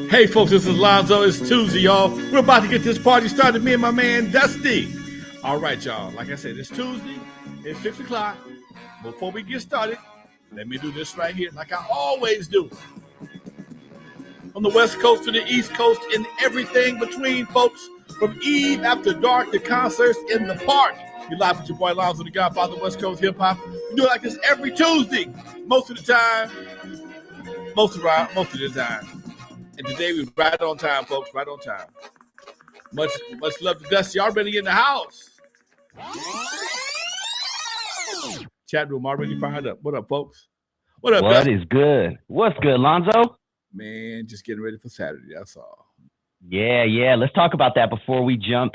Hey folks, this is Lonzo. It's Tuesday, y'all. We're about to get this party started. Me and my man Dusty. All right, y'all. Like I said, it's Tuesday. It's 6 o'clock. Before we get started, let me do this right here, like I always do. From the West Coast to the East Coast and everything between, folks. From Eve after dark to concerts in the park. You live with your boy Lonzo, the Godfather of West Coast hip hop. We do it like this every Tuesday, most of the time, most of the time. And today we're right on time, folks, right on time. Much love to Dusty. Already in the house. Chat room already fired up. What up, folks? What up, What Dusty? is good? What's good, Lonzo? Man, just getting ready for Saturday. That's all. Yeah. Let's talk about that before we jump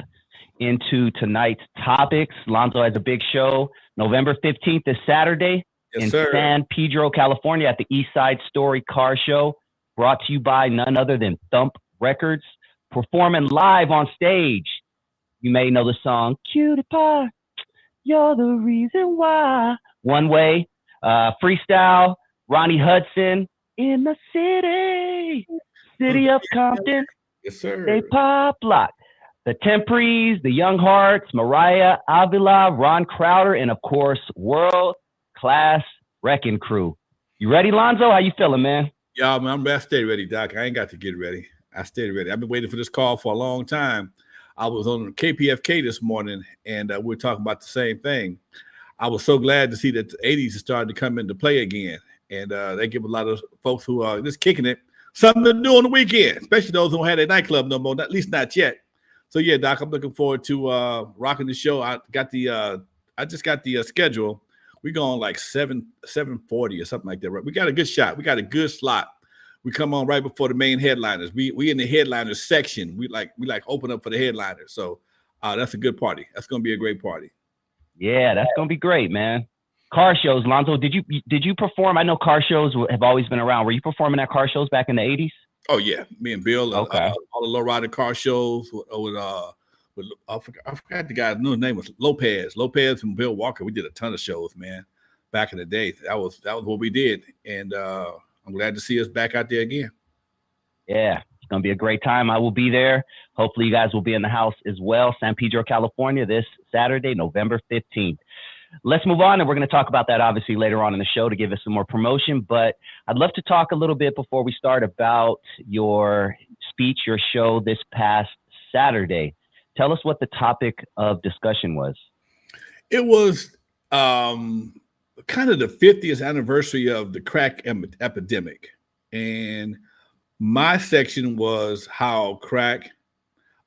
into tonight's topics. Lonzo has a big show. November 15th is Saturday Yes, in sir. San Pedro, California at the East Side Story Car Show, brought to you by none other than Thump Records, performing live on stage. You may know the song, Cutie Pie, you're the reason why. One Way, freestyle, Ronnie Hudson, in the city of Compton. Yes, sir. They pop lock. The Temprees, the Young Hearts, Mariah Avila, Ron Crowder, and of course, world-class Wreckin Cru. You ready, Lonzo? How you feeling, man? Yeah, man, I stayed ready, Doc. I ain't got to get ready. I stayed ready. I've been waiting for this call for a long time. I was on KPFK this morning, and we were talking about the same thing. I was so glad to see that the 80s is starting to come into play again. And they give a lot of folks who are just kicking it something to do on the weekend, especially those who don't have their nightclub no more, at least not yet. So yeah, Doc, I'm looking forward to rocking the show. I just got the schedule. We going like 7:40 or something like that. Right? We got a good shot. We got a good slot. We come on right before the main headliners. We in the headliners section. We like open up for the headliners. So that's a good party. That's gonna be a great party. Yeah, that's gonna be great, man. Car shows, Lonzo. Did you perform? I know car shows have always been around. Were you performing at car shows back in the 80s? Oh yeah, me and Bill. Okay. All the lowrider car shows with I forgot the guy's new name was Lopez and Bill Walker. We did a ton of shows, man, back in the day. That was what we did, and I'm glad to see us back out there again. Yeah, it's going to be a great time. I will be there. Hopefully, you guys will be in the house as well. San Pedro, California, this Saturday, November 15th. Let's move on, and we're going to talk about that obviously later on in the show to give us some more promotion. But I'd love to talk a little bit before we start about your speech, your show this past Saturday. Tell us what the topic of discussion was. It was kind of the 50th anniversary of the crack epidemic, and my section was how crack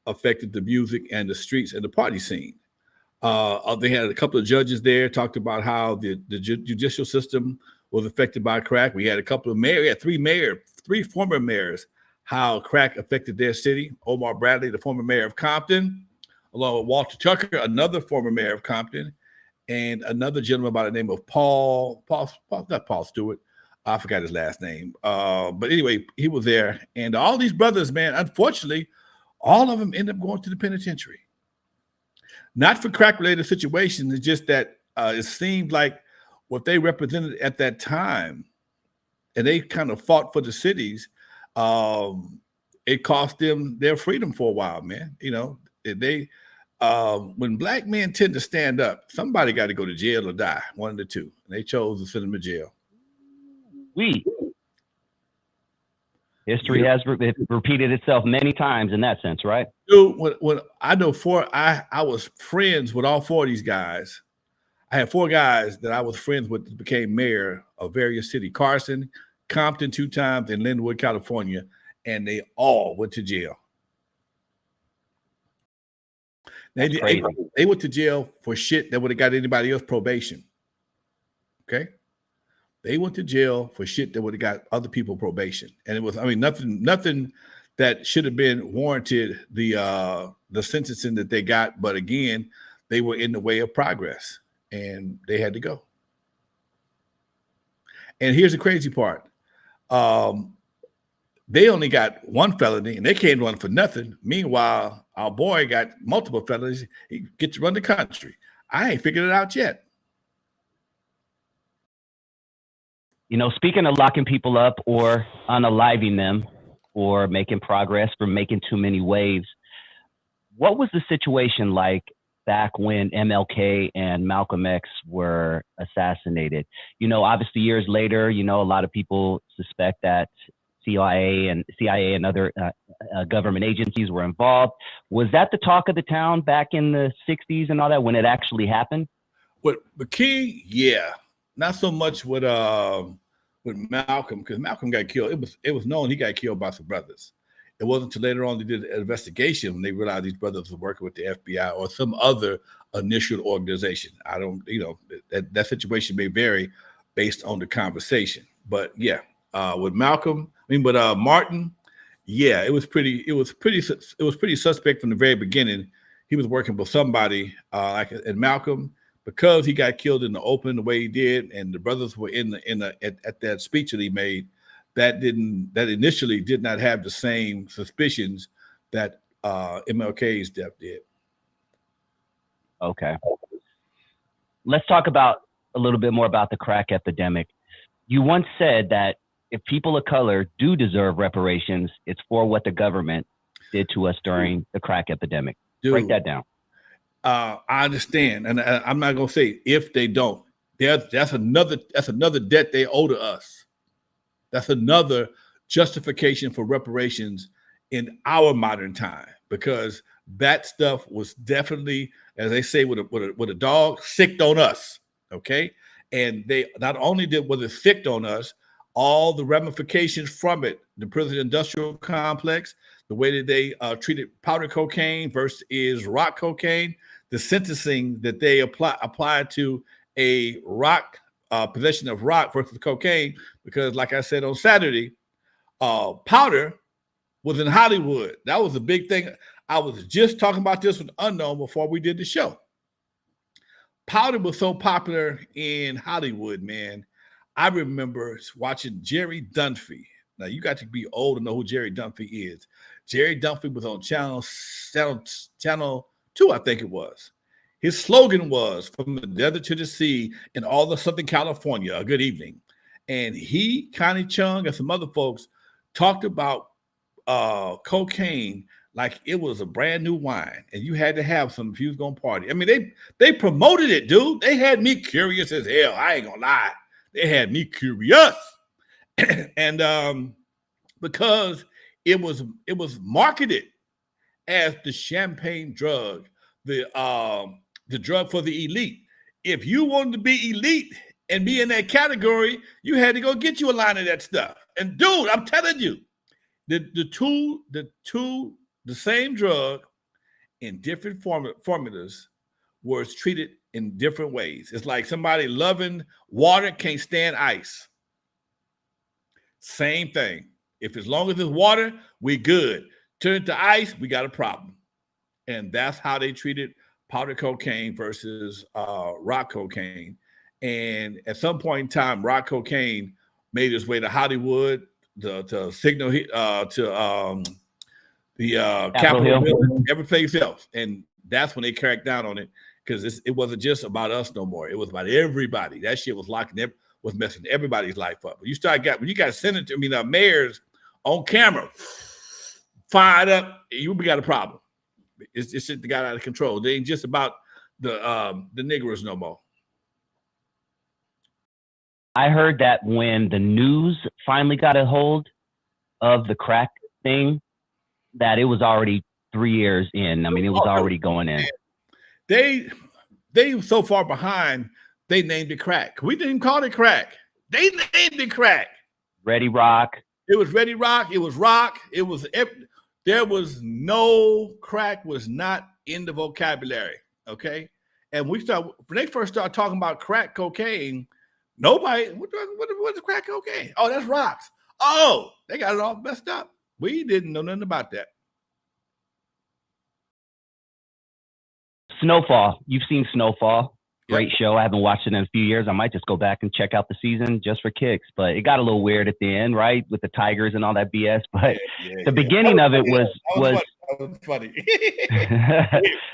affected the music and the streets and the party scene. They had a couple of judges there, talked about how the judicial system was affected by crack. We had a couple of mayors, we had three former mayors, how crack affected their city. Omar Bradley, the former mayor of Compton, along with Walter Tucker, another former mayor of Compton, and another gentleman by the name of not Paul Stewart. I forgot his last name. But anyway, he was there. And all these brothers, man, unfortunately, all of them end up going to the penitentiary. Not for crack-related situations. It's just that it seemed like what they represented at that time, and they kind of fought for the cities, it cost them their freedom for a while, man. You know, when black men tend to stand up, somebody got to go to jail or die, one of the two. And they chose to send them to jail. History has repeated itself many times in that sense, right? Dude, when I know I was friends with all four of these guys. I had four guys that I was friends with that became mayor of various cities: Carson, Compton 2 times, and Linwood, California, and they all went to jail. They went to jail for shit that would have got anybody else probation. Okay? They went to jail for shit that would have got other people probation. And it was, nothing that should have been warranted the sentencing that they got. But again, they were in the way of progress and they had to go. And here's the crazy part. They only got one felony and they can't run for nothing. Meanwhile, our boy got multiple felonies. He gets to run the country. I ain't figured it out yet. You know, speaking of locking people up or unaliving them or making progress for making too many waves, what was the situation like back when MLK and Malcolm X were assassinated? You know, obviously years later, you know, a lot of people suspect that CIA and other government agencies were involved. Was that the talk of the town back in the 60s and all that when it actually happened? With King, yeah, not so much with Malcolm, because Malcolm got killed. It was known he got killed by some brothers. It wasn't until later on they did an investigation when they realized these brothers were working with the FBI or some other initial organization. I don't, that situation may vary based on the conversation. But yeah, with Malcolm, with Martin, yeah, it was pretty suspect from the very beginning. He was working with somebody and Malcolm, because he got killed in the open the way he did, and the brothers were at that speech that he made. That initially did not have the same suspicions that MLK's death did. Okay. Let's talk about a little bit more about the crack epidemic. You once said that if people of color do deserve reparations, it's for what the government did to us during the crack epidemic. Dude, break that down. I understand, and I'm not gonna say if they don't. That's another debt they owe to us. That's another justification for reparations in our modern time, because that stuff was definitely, as they say with a dog, sicked on us. Okay, and they not only was it sicked on us, all the ramifications from it, the prison industrial complex, the way that they treated powder cocaine versus rock cocaine, the sentencing that they applied to a rock possession of rock versus cocaine, because like I said on Saturday, powder was in Hollywood. That was a big thing. I was just talking about this with Unknown before we did the show. Powder was so popular in Hollywood, man. I remember watching Jerry Dunphy. Now you got to be old to know who Jerry Dunphy is. Jerry Dunphy was on channel 2, I think it was. His slogan was "From the desert to the sea in all of Southern California, a good evening." And he, Connie Chung, and some other folks talked about cocaine like it was a brand new wine, and you had to have some if you was gonna party. I mean, they promoted it, dude. They had me curious as hell. I ain't gonna lie. They had me curious. And because it was marketed as the champagne drug, the drug for the elite. If you wanted to be elite and be in that category, you had to go get you a line of that stuff. And dude, I'm telling you, the same drug in different formulas was treated in different ways. It's like somebody loving water can't stand ice. Same thing. If as long as it's water, we good. Turn it to ice, we got a problem. And that's how they treated powder cocaine versus rock cocaine. And at some point in time, rock cocaine made its way to Hollywood, to Signal, to the Capitol Building, every place else. And that's when they cracked down on it, because it wasn't just about us no more. It was about everybody. That shit was was messing everybody's life up. When you got senators, mayors on camera fired up, you got a problem. It's shit that got out of control. They ain't just about the niggers no more. I heard that when the news finally got a hold of the crack thing, that it was already 3 years in. I mean, it was already going in. They were so far behind, they named it crack. We didn't call it crack. They named it crack. Ready Rock. It was Ready Rock. It was rock. It was there was no crack was not in the vocabulary. Okay. And when they first started talking about crack cocaine, nobody, what's crack cocaine? Oh, that's rocks. Oh, they got it all messed up. We didn't know nothing about that. Snowfall. You've seen Snowfall. Great show. I haven't watched it in a few years. I might just go back and check out the season just for kicks. But it got a little weird at the end, right? With the tigers and all that BS. But the beginning of it was funny.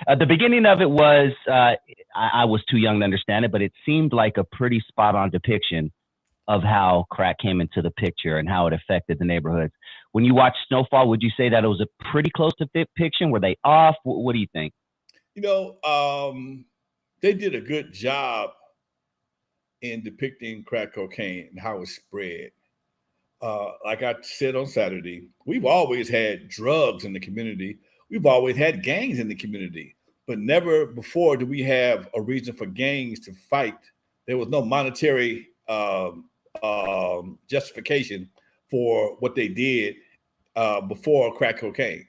The beginning of it was, I was too young to understand it, but it seemed like a pretty spot on depiction of how crack came into the picture and how it affected the neighborhoods. When you watch Snowfall, would you say that it was a pretty close to depiction? Were they off? What do you think? You know, they did a good job in depicting crack cocaine and how it spread. Like I said on Saturday, we've always had drugs in the community. We've always had gangs in the community, but never before did we have a reason for gangs to fight. There was no monetary justification for what they did before crack cocaine.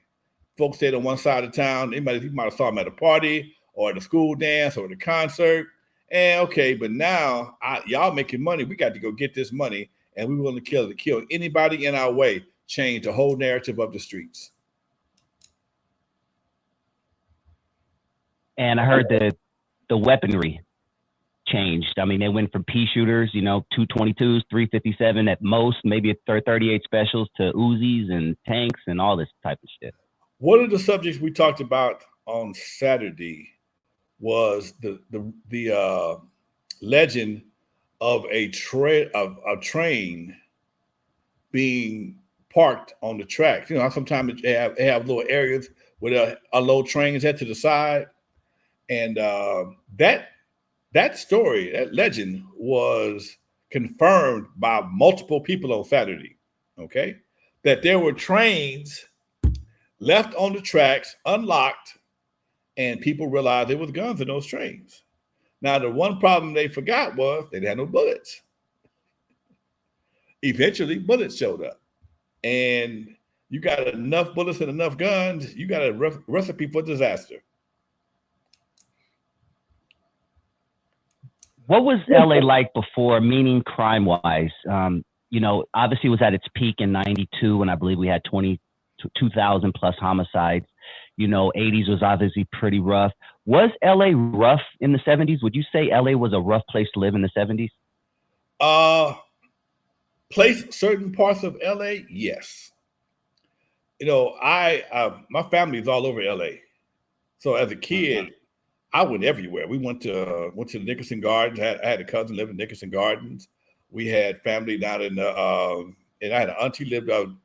Folks stayed on one side of town. You might have saw them at a party or at a school dance or at a concert. And okay, but now y'all making money. We got to go get this money, and we willing to kill anybody in our way. Change the whole narrative of the streets. And I heard the weaponry changed. I mean, they went from pea shooters, 222s, 357 at most, maybe 38 specials to Uzis and tanks and all this type of shit. One of the subjects we talked about on Saturday was the legend of a train being parked on the tracks. You know, sometimes they have little areas where a low train is at to the side, and that story, that legend, was confirmed by multiple people on Saturday. Okay, that there were trains left on the tracks, unlocked, and people realized there was guns in those trains. Now, the one problem they forgot was they had no bullets. Eventually, bullets showed up, and you got enough bullets and enough guns, you got a recipe for disaster. What was LA like before, meaning crime wise? Obviously it was at its peak in 92 when I believe we had 2,000 plus homicides. 80s was obviously pretty rough. Was LA rough in the 70s? Would you say LA was a rough place to live in the 70s? Certain parts of LA, yes. My family is all over LA. So as a kid, I went everywhere. We went to the Nickerson Gardens. I had a cousin live in Nickerson Gardens. We had family down in and I had an auntie lived in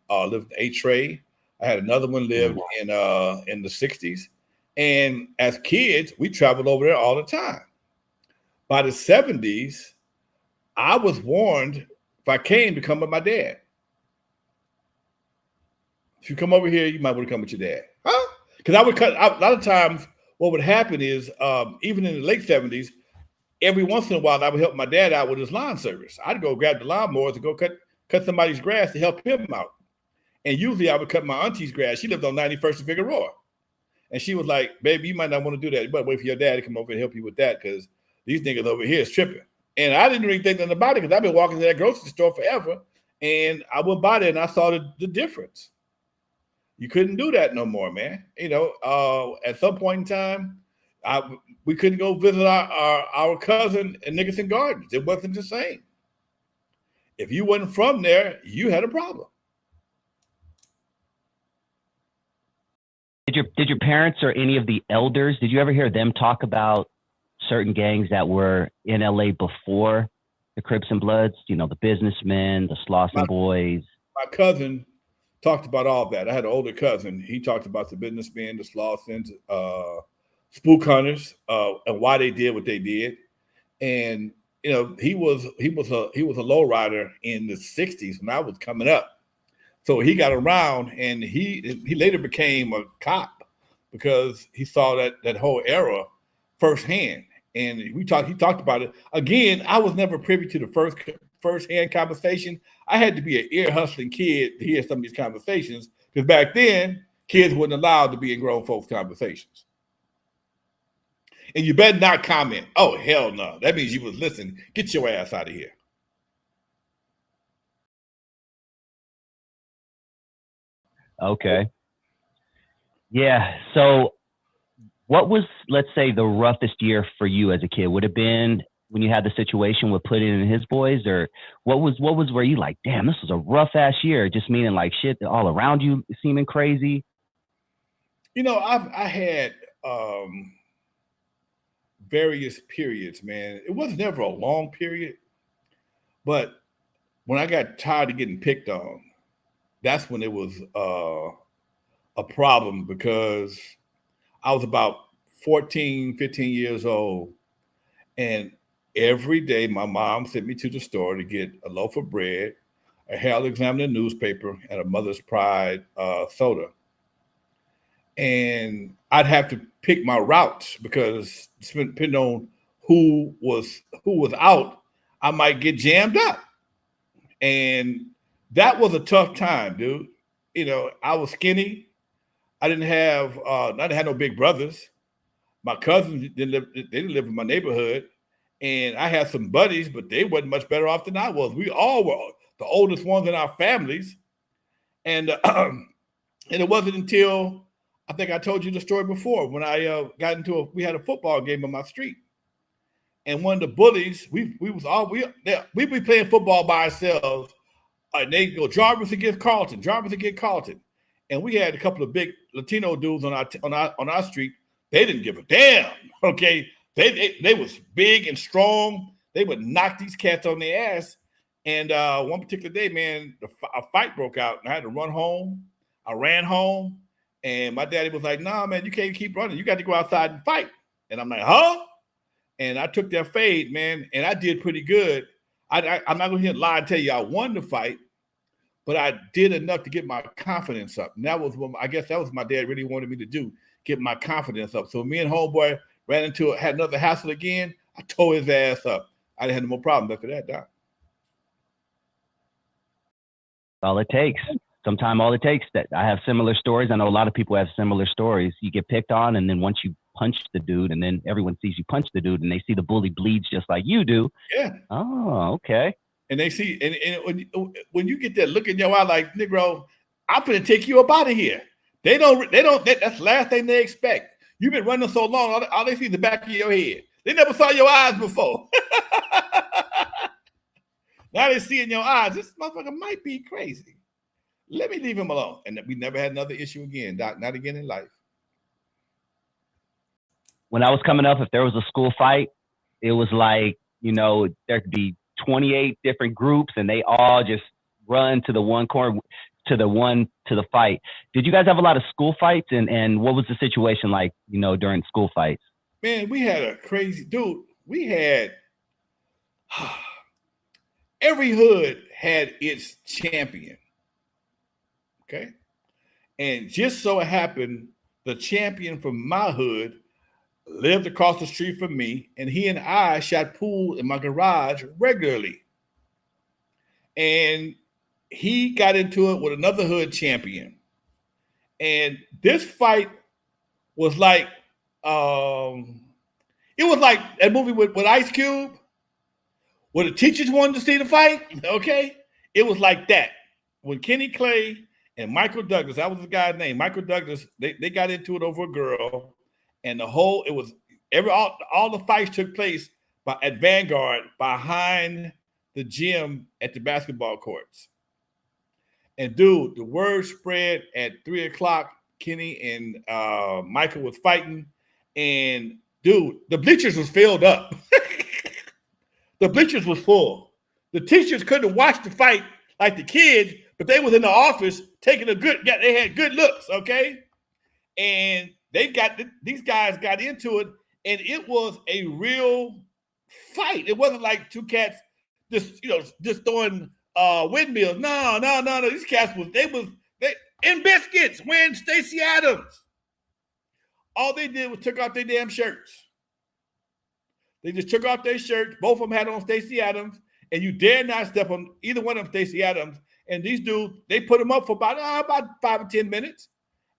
A-Tray. I had another one lived in the 60s. And as kids, we traveled over there all the time. By the 70s, I was warned if I came to come with my dad. If you come over here, you might want to come with your dad. Huh? Because I would cut out a lot of times. What would happen is, even in the late 70s, every once in a while, I would help my dad out with his lawn service. I'd go grab the lawnmowers and go cut somebody's grass to help him out. And usually I would cut my auntie's grass. She lived on 91st and Figueroa. And she was like, baby, you might not want to do that. You better wait for your dad to come over and help you with that because these niggas over here is tripping. And I didn't really think nothing about it because I've been walking to that grocery store forever. And I went by there and I saw the difference. You couldn't do that no more, man. At some point in time, we couldn't go visit our cousin in Nickerson Gardens. It wasn't the same. If you wasn't from there, you had a problem. Did your parents or any of the elders, did you ever hear them talk about certain gangs that were in LA before the Crips and Bloods? The businessmen, the Slauson boys. My cousin talked about all that. I had an older cousin. He talked about the businessmen, the Slausons, spook hunters, and why they did what they did. And he was a low rider in the 60s when I was coming up. So he got around, and he later became a cop because he saw that whole era firsthand. And he talked about it. Again, I was never privy to the first-hand conversation. I had to be an ear hustling kid to hear some of these conversations because back then kids weren't allowed to be in grown folks' conversations. And you better not comment. Oh, hell no. That means you was listening. Get your ass out of here. Okay. Yeah. So what was, let's say, the roughest year for you as a kid? Would it have been when you had the situation with Put It In His Boys, or what was where you like, damn, this was a rough ass year, just meaning like shit all around you seeming crazy? I had various periods, man. It was never a long period, but when I got tired of getting picked on, that's when it was a problem because I was about 14, 15 years old. And every day my mom sent me to the store to get a loaf of bread, a Herald Examiner newspaper, and a Mother's Pride soda. And I'd have to pick my routes because depending on who was out, I might get jammed up. And that was a tough time, dude. I was skinny. I didn't have no big brothers. My cousins didn't live in my neighborhood, and I had some buddies, but they wasn't much better off than I was. We all were the oldest ones in our families, and and it wasn't until I think I told you the story before when I we had a football game on my street, and one of the bullies we'd be playing football by ourselves, and they go Jarvis against Carlton, Jarvis against Carlton, and we had a couple of big Latino dudes on our street. They didn't give a damn. Okay, they was big and strong. They would knock these cats on their ass. And one particular day, man, a fight broke out, and I had to run home. I ran home, and my daddy was like, "Nah, man, you can't keep running. You got to go outside and fight." And I'm like, "Huh?" And I took that fade, man, and I did pretty good. I'm not going to lie and tell you I won the fight, but I did enough to get my confidence up. And that was what I guess that was my dad really wanted me to do, get my confidence up. So me and homeboy had another hassle again. I tore his ass up. I didn't have no more problems after that, Doc. All it takes. Sometimes all it takes. That I have similar stories. I know a lot of people have similar stories. You get picked on, and then once you punch the dude, and then everyone sees you punch the dude, and they see the bully bleeds just like you do. Yeah. Oh, okay. And they see, and when you get that look in your eye, like, Negro, I'm gonna take you up out of here. They don't. That's the last thing they expect. You've been running so long, all they see is the back of your head. They never saw your eyes before. Now they see in your eyes, this motherfucker might be crazy. Let me leave him alone. And we never had another issue again, Doc. Not again in life. When I was coming up, if there was a school fight, it was like, there could be 28 different groups, and they all just run to the one corner, to the fight. Did you guys have a lot of school fights? And what was the situation like, during school fights? Man, we had a crazy dude. We had every hood had its champion. Okay. And just so it happened, the champion from my hood lived across the street from me, and he and I shot pool in my garage regularly. And he got into it with another hood champion. And this fight was like, it was like that movie with Ice Cube, where the teachers wanted to see the fight. Okay. It was like that. When Kenny Clay and Michael Douglas, that was the guy's name, Michael Douglas, they got into it over a girl. And all the fights took place at Vanguard behind the gym at the basketball courts. And dude, the word spread at 3:00. Kenny and Michael was fighting, and dude, the bleachers was filled up. The bleachers was full. The teachers couldn't watch the fight like the kids, but they was in the office taking they had good looks, okay? And these guys got into it, and it was a real fight. It wasn't like two cats just throwing windmills. No. These cats they in biscuits wearing Stacey Adams. All they did was took off their damn shirts. They just took off their shirts. Both of them had on Stacey Adams, and you dare not step on either one of them Stacey Adams. And these dudes, they put them up for about 5 or 10 minutes,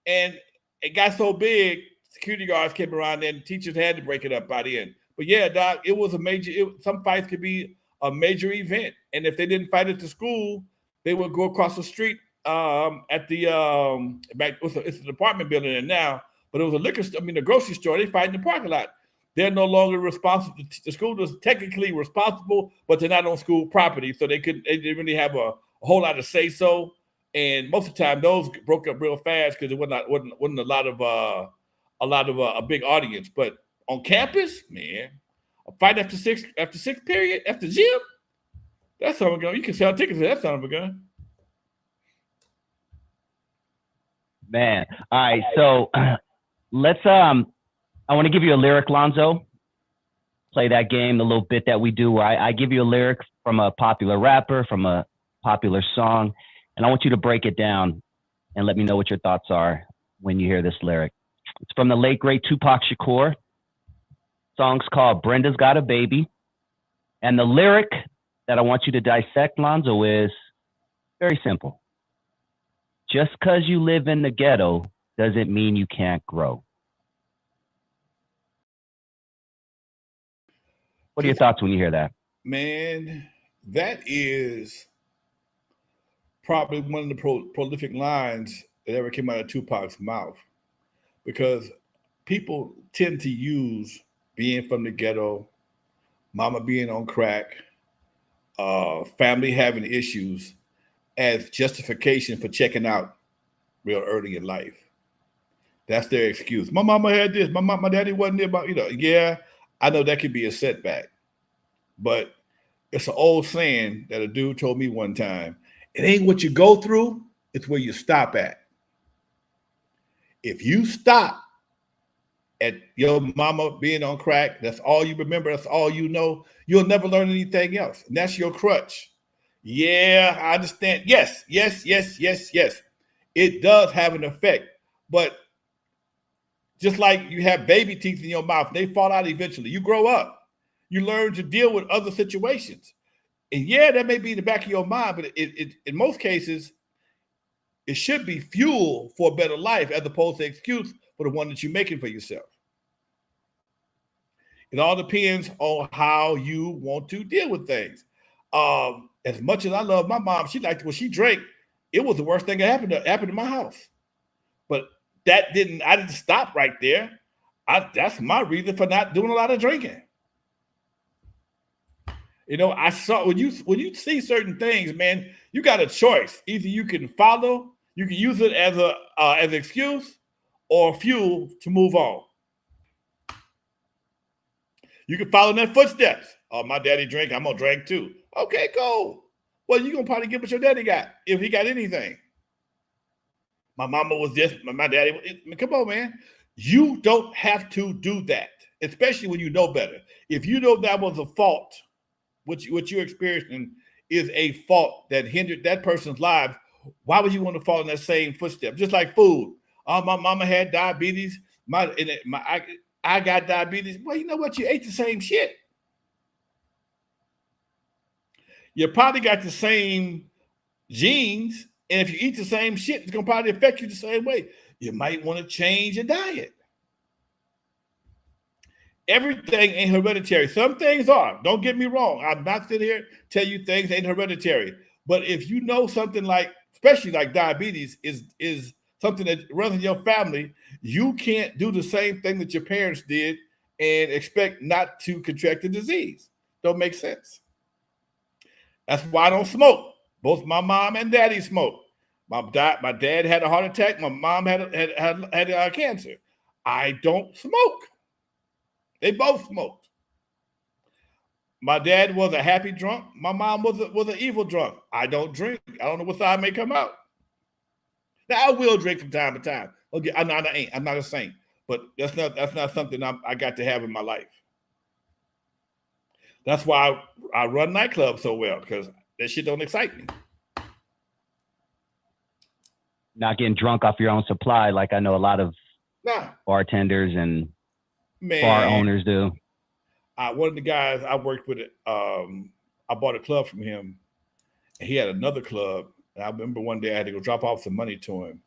and it got so big, security guards came around there, and teachers had to break it up by the end. But yeah, Doc, it was a major. Some fights could be a major event, and if they didn't fight at the school, they would go across the street at the it's an apartment building there now, but it was a grocery store. They fight in the parking lot. They're no longer responsible. The school was technically responsible, but they're not on school property, so they didn't really have a whole lot of say so. And most of the time, those broke up real fast because it wasn't a lot of a big audience. But on campus, man, a fight after sixth period after gym, That son of a gun. You can sell tickets to that son of a gun. Man. All right. So let's I want to give you a lyric, Lonzo. Play that game, the little bit that we do where I give you a lyric from a popular rapper, from a popular song, and I want you to break it down and let me know what your thoughts are when you hear this lyric. It's from the late great Tupac Shakur. Song's called Brenda's Got a Baby. And the lyric that I want you to dissect, Lonzo, is very simple. Just because you live in the ghetto doesn't mean you can't grow. What are your thoughts when you hear that? Man, that is probably one of the prolific lines that ever came out of Tupac's mouth, because people tend to use being from the ghetto, mama being on crack, family having issues as justification for checking out real early in life. That's their excuse. My mama had this. My daddy wasn't there. But yeah, I know that could be a setback, but it's an old saying that a dude told me one time. It ain't what you go through, it's where you stop at. If you stop at your mama being on crack, that's all you remember, that's all you know, you'll never learn anything else. And that's your crutch. Yeah, I understand. Yes. It does have an effect. But just like you have baby teeth in your mouth, they fall out eventually. You grow up. You learn to deal with other situations. And yeah, that may be in the back of your mind, but it in most cases, it should be fuel for a better life as opposed to excuse for the one that you're making for yourself. It all depends on how you want to deal with things. As much as I love my mom, she liked when she drank, it was the worst thing that happened in my house. But I didn't stop right there. That's my reason for not doing a lot of drinking. I saw when you see certain things, man, you got a choice. Either you can follow, you can use it as an excuse, or fuel to move on. You can follow in their footsteps. Oh, my daddy drank, I'm gonna drink too. Okay, go. Well, you're gonna probably get what your daddy got, if he got anything. My mama was this, my daddy. Come on, man. You don't have to do that, especially when you know better. If you know that was a fault, what you're experiencing is a fault that hindered that person's life, why would you want to follow in that same footstep? Just like food. Oh, my mama had diabetes. I got diabetes. Well, you know what? You ate the same shit. You probably got the same genes, and if you eat the same shit, it's gonna probably affect you the same way. You might want to change your diet. Everything ain't hereditary. Some things are. Don't get me wrong. I'm not sitting here tell you things ain't hereditary. But if you know something like, especially like diabetes, is something that runs in your family, you can't do the same thing that your parents did and expect not to contract the disease. Don't make sense. That's why I don't smoke. Both my mom and daddy smoke. My dad had a heart attack. My mom had cancer. I don't smoke. They both smoked. My dad was a happy drunk. My mom was an evil drunk. I don't drink. I don't know what side may come out. Now I will drink from time to time. Okay, I'm not a saint, but that's not something I got to have in my life. That's why I run nightclubs so well, because that shit don't excite me. Not getting drunk off your own supply, like I know a lot of bartenders and bar owners do. One of the guys I worked with, I bought a club from him, and he had another club. And I remember one day I had to go drop off some money to him,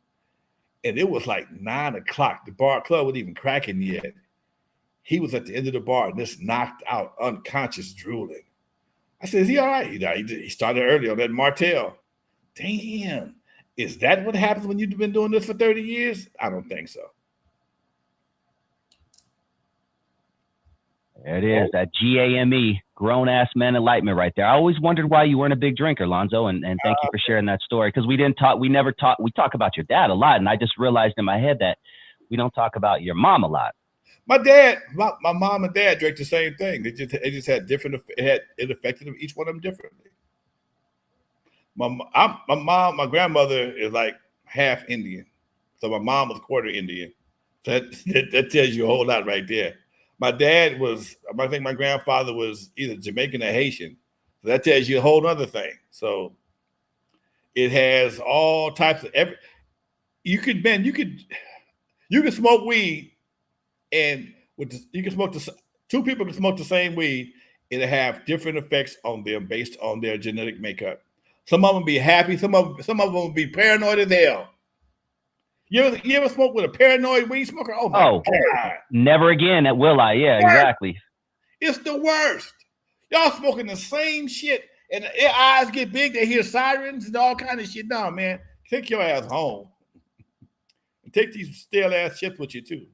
and it was like 9 o'clock. The club wasn't even cracking yet. He was at the end of the bar, just knocked out, unconscious, drooling. I said, "Is he all right?" He started early on that Martell. Damn, is that what happens when you've been doing this for 30 years? I don't think so. There it is, that GAME, grown ass man enlightenment right there. I always wondered why you weren't a big drinker, Lonzo, and thank you for sharing that story, because we talk about your dad a lot, and I just realized in my head that we don't talk about your mom a lot. My mom and dad drank the same thing. They just had different. It affected each one of them differently. My grandmother is like half Indian, so my mom was quarter Indian. So that tells you a whole lot right there. My dad was, I think my grandfather was either Jamaican or Haitian. So that tells you a whole other thing. So it has all types of every. You could smoke weed, and you can smoke the two people can smoke the same weed. It'll have different effects on them based on their genetic makeup. Some of them be happy. Some of them will be paranoid as hell. You ever smoke with a paranoid weed smoker? Oh my God. Never again at Will I. Yeah, exactly. It's the worst. Y'all smoking the same shit, and their eyes get big. They hear sirens and all kind of shit. No, man, take your ass home. And take these stale ass chips with you too.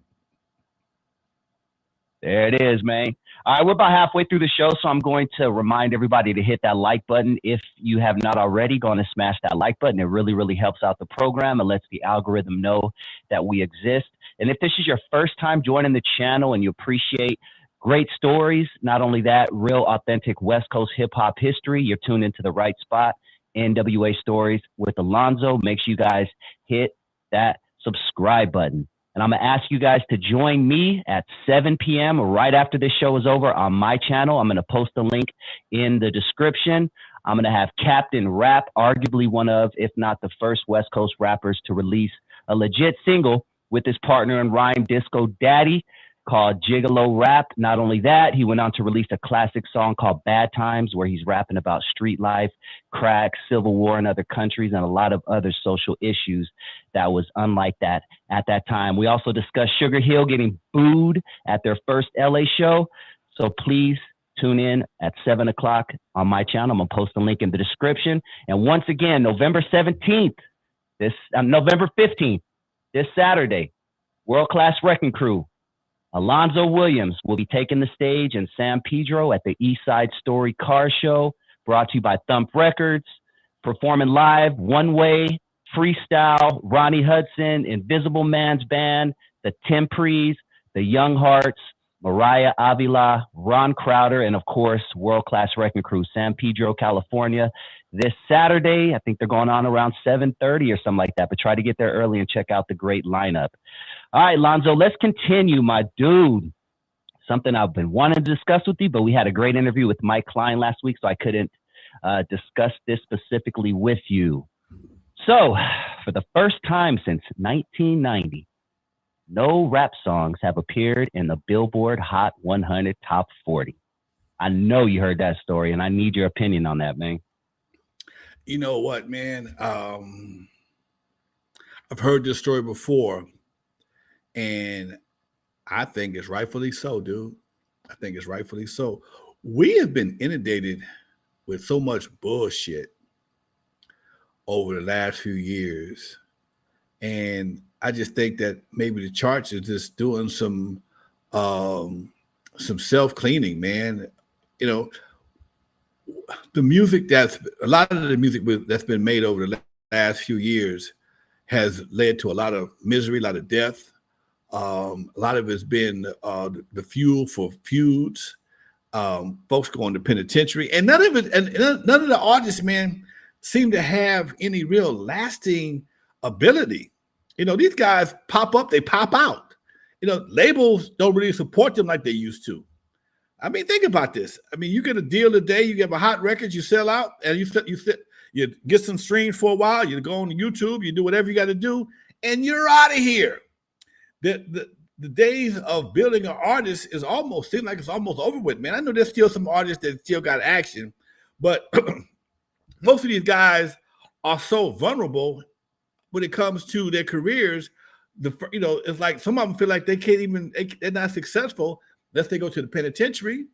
There it is, man. All right, we're about halfway through the show, so I'm going to remind everybody to hit that like button. If you have not already, go and smash that like button. It really, really helps out the program and lets the algorithm know that we exist. And if this is your first time joining the channel and you appreciate great stories, not only that, real authentic West Coast hip hop history, you're tuned into the right spot. N.W.A. Stories with Lonzo. Make sure you guys hit that subscribe button. And I'm going to ask you guys to join me at 7 p.m. right after this show is over on my channel. I'm going to post a link in the description. I'm going to have Captain Rap, arguably one of, if not the first West Coast rappers to release a legit single with his partner in rhyme, Disco Daddy, called Gigolo Rap. Not only that, he went on to release a classic song called Bad Times, where he's rapping about street life, crack, civil war in other countries, and a lot of other social issues that was unlike that at that time. We also discussed Sugar Hill getting booed at their first LA show. So please tune in at 7 o'clock on my channel. I'm going to post a link in the description. And once again, November 15th, November 15th, this Saturday, World Class Wreckin Cru, Alonzo Williams will be taking the stage in San Pedro at the East Side Story Car Show, brought to you by Thump Records. Performing live, N.W.A, Freestyle, Ronnie Hudson, Invisible Man's Band, the Tempries, the Young Hearts, Mariah Avila, Ron Crowder, and of course, World Class Wreckin Cru, San Pedro, California. This Saturday, I think they're going on around 7:30 or something like that, but try to get there early and check out the great lineup. All right, Lonzo, let's continue, my dude. Something I've been wanting to discuss with you, but we had a great interview with Mike Klein last week, so I couldn't discuss this specifically with you. So, for the first time since 1990, no rap songs have appeared in the Billboard Hot 100 Top 40. I know you heard that story, and I need your opinion on that, man. You know what, man? I've heard this story before, and I think it's rightfully so, dude. I think it's rightfully so. We have been inundated with so much bullshit over the last few years. And I just think that maybe the charts are just doing some self-cleaning, man. You know, the music that's been made over the last few years has led to a lot of misery, a lot of death. A lot of it's been the fuel for feuds, folks going to penitentiary, and none of the artists, man, seem to have any real lasting ability. You know, these guys pop up, they pop out. You know, labels don't really support them like they used to. I mean, think about this. I mean, you get a deal today, you get a hot record, you sell out, and you get some streams for a while, you go on YouTube, you do whatever you got to do, and you're out of here. The days of building an artist is almost seem like it's almost over with, man. I know there's still some artists that still got action, but most of these guys are so vulnerable when it comes to their careers. It's like some of them feel like they're not successful unless they go to the penitentiary.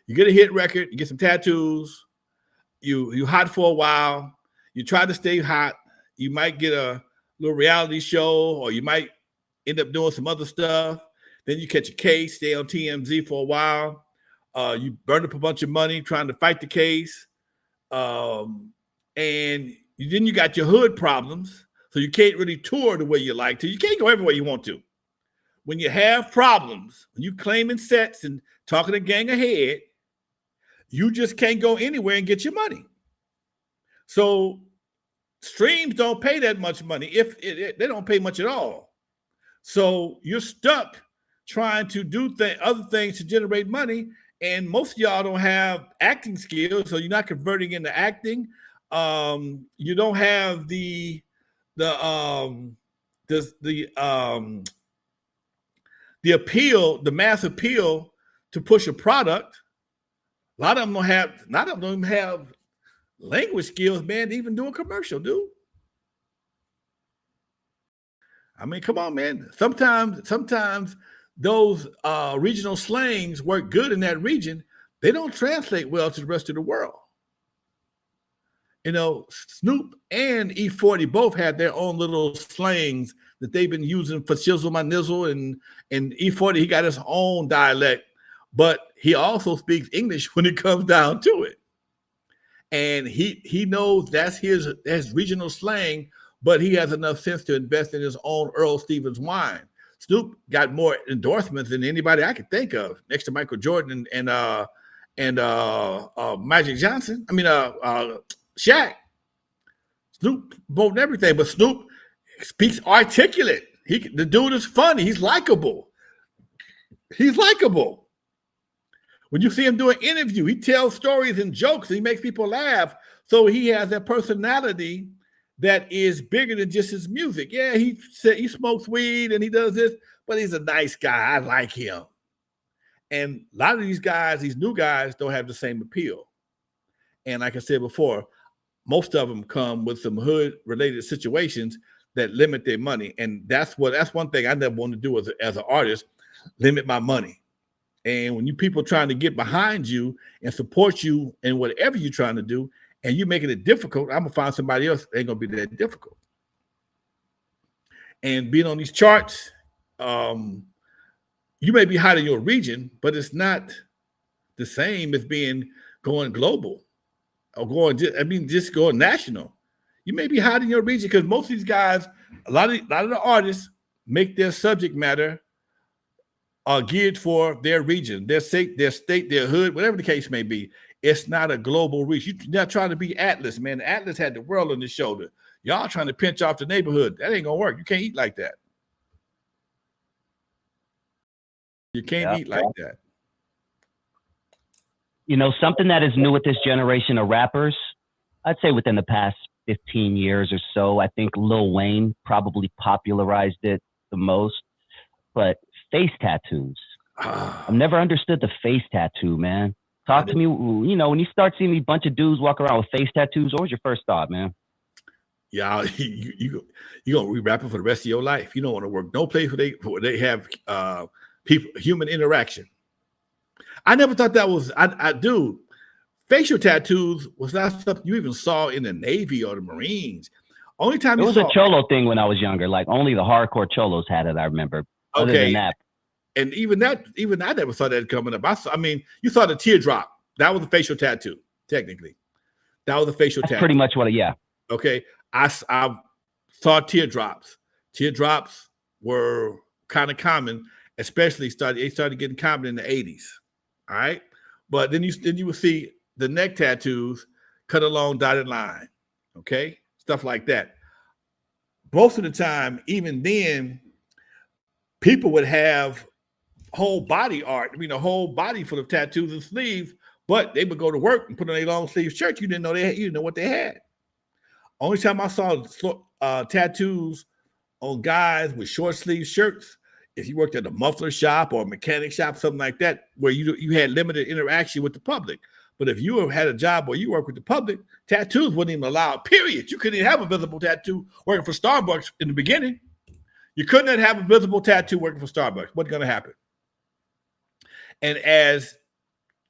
You get a hit record, you get some tattoos, you hot for a while, you try to stay hot, you might get a little reality show, or you might end up doing some other stuff. Then you catch a case, stay on TMZ for a while. You burn up a bunch of money trying to fight the case. And then you got your hood problems. So you can't really tour the way you like to. You can't go everywhere you want to. When you have problems, when you claiming sets and talking a gang ahead, you just can't go anywhere and get your money. So streams don't pay that much money. If they don't pay much at all. So you're stuck trying to do other things to generate money. And most of y'all don't have acting skills, so you're not converting into acting. You don't have the the appeal, the mass appeal to push a product. A lot of them don't have. A lot of them don't even have language skills, man, to even do a commercial, dude. I mean, come on, man. Sometimes those regional slangs work good in that region. They don't translate well to the rest of the world. You know, Snoop and E40 both had their own little slangs that they've been using for Shizzle My Nizzle, and E40 he got his own dialect, but he also speaks English when it comes down to it. And he knows that's his regional slang, but he has enough sense to invest in his own Earl Stevens wine. Snoop got more endorsements than anybody I could think of, next to Michael Jordan and Magic Johnson. I mean, Shaq. Snoop both everything, but Snoop speaks articulate. The dude is funny. He's likable. He's likable. When you see him do an interview, he tells stories and jokes. And he makes people laugh. So he has that personality that is bigger than just his music. Yeah, he smokes weed and he does this, but he's a nice guy. I like him. And a lot of these guys, these new guys, don't have the same appeal. And like I said before, most of them come with some hood-related situations that limit their money. And that's one thing I never want to do as an artist, limit my money. And when you people trying to get behind you and support you in whatever you're trying to do, and you're making it difficult, I'm gonna find somebody else that ain't gonna be that difficult. And being on these charts, you may be hot in your region, but it's not the same as going global or just going national. You may be hot in your region because most of these guys, a lot of the artists make their subject matter geared for their region, their state, their hood, whatever the case may be. It's not a global reach. You're not trying to be Atlas, man. Atlas had the world on his shoulder. Y'all trying to pinch off the neighborhood. That ain't gonna work. You can't eat like that. You can't eat like that. You know, something that is new with this generation of rappers, I'd say within the past 15 years or so, I think Lil Wayne probably popularized it the most, but face tattoos. I've never understood the face tattoo, man. Talk to me, you know, when you start seeing these bunch of dudes walk around with face tattoos, what was your first thought, man? Yeah, you're going to re-rap it for the rest of your life. You don't want to work no place where they have human interaction. I never thought that was, I do. Facial tattoos was not something you even saw in the Navy or the Marines. Only time it was a cholo thing when I was younger. Like only the hardcore cholos had it, I remember. Other than that. And even I never saw that coming up. I mean, you saw the teardrop. That was a facial tattoo, technically. That was a facial tattoo. Pretty much what, yeah. Okay. I saw teardrops. Teardrops were kind of common, especially they started getting common in the 80s. All right. But then you would see the neck tattoos, cut along dotted line. Okay. Stuff like that. Most of the time, even then, people would have whole body art, a whole body full of tattoos and sleeves, but they would go to work and put on a long sleeve shirt. You didn't know what they had. Only time I saw tattoos on guys with short sleeve shirts, if you worked at a muffler shop or a mechanic shop, something like that, where you had limited interaction with the public. But if you had a job where you work with the public, tattoos wasn't even allowed, period. You couldn't even have a visible tattoo working for Starbucks in the beginning. You couldn't have a visible tattoo working for Starbucks. What's going to happen? And as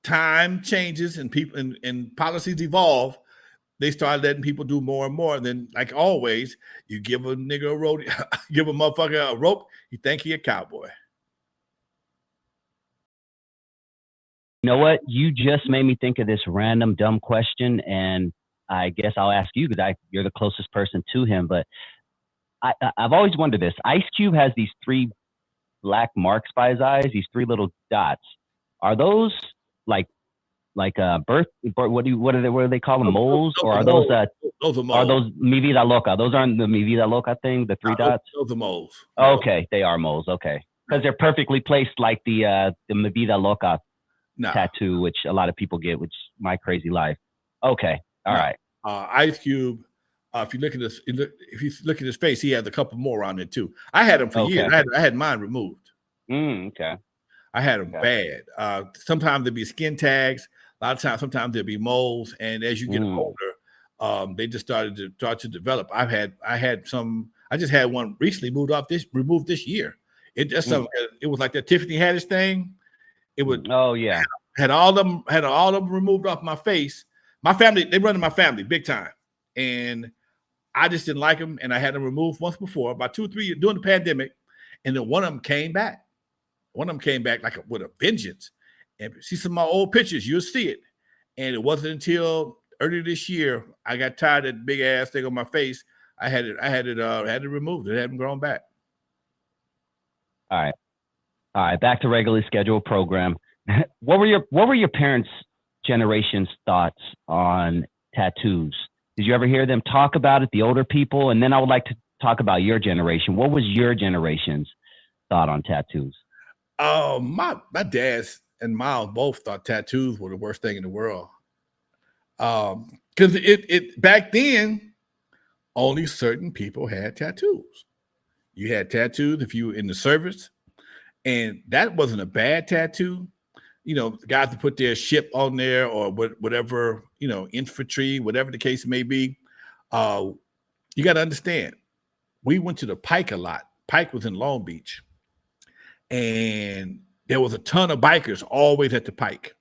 time changes and people and policies evolve, they start letting people do more and more. And then, like always, you give a nigga a rope, give a motherfucker a rope, you think he a cowboy. You know what? You just made me think of this random dumb question, and I guess I'll ask you because you're the closest person to him. But I've always wondered this. Ice Cube has these 3 black marks by his eyes, these 3 little dots. Are those like birth? What do they call them? Moles? Or are those Those are Are moles. those Mi Vida Loca? Those aren't the Mi Vida Loca thing, the 3 dots? Those are moles. Okay, they are moles. Okay. Because they're perfectly placed like the Mi Vida Loca tattoo, which a lot of people get, which is my crazy life. Okay. All right. Ice Cube, if you look at this, if you look at his face, he has a couple more on it too. I had them for years. I had mine removed. Okay. I had them bad. Sometimes there'd be skin tags. A lot of times, sometimes there'd be moles. And as you get older, they just start to develop. I had some. I just had one recently removed this year. It just it was like that Tiffany Haddish thing. It would had all of them removed off my face. My family, they run in my family big time, and I just didn't like them, and I had them removed once before, about 2 or 3 years during the pandemic, and then one of them came back. One of them came back like with a vengeance. And see some of my old pictures, you'll see it. And it wasn't until earlier this year I got tired of that big ass thing on my face. I had it removed. It hadn't grown back. All right. Back to regularly scheduled program. What were your parents' generation's thoughts on tattoos? Did you ever hear them talk about it, the older people? And then I would like to talk about your generation. What was your generation's thought on tattoos? My dad and Miles both thought tattoos were the worst thing in the world. Because it back then, only certain people had tattoos. You had tattoos if you were in the service, and that wasn't a bad tattoo. The guys that put their ship on there or whatever, infantry, whatever the case may be. You got to understand, we went to the Pike a lot. Pike was in Long Beach. And there was a ton of bikers always at the Pike.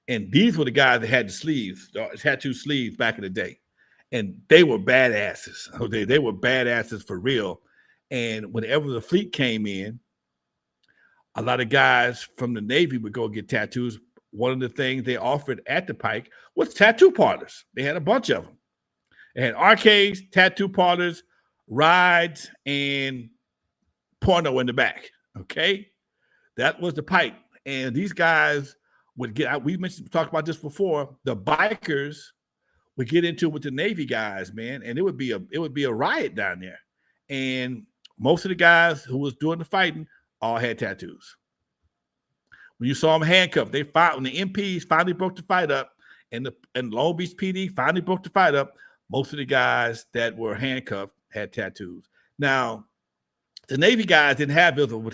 And these were the guys that had the sleeves, tattoo sleeves back in the day. And they were badasses. Okay? They were badasses for real. And whenever the fleet came in, a lot of guys from the Navy would go get tattoos. One of the things they offered at the Pike was tattoo parlors. They had a bunch of them. They had arcades, tattoo parlors, rides, and porno in the back. Okay, that was the Pike, and these guys would get. We talked about this before. The bikers would get into it with the Navy guys, man, and it would be a riot down there. And most of the guys who was doing the fighting all had tattoos. When you saw them handcuffed, they fought when the MPs finally broke the fight up, and Long Beach PD finally broke the fight up. Most of the guys that were handcuffed had tattoos. Now, the Navy guys didn't have visible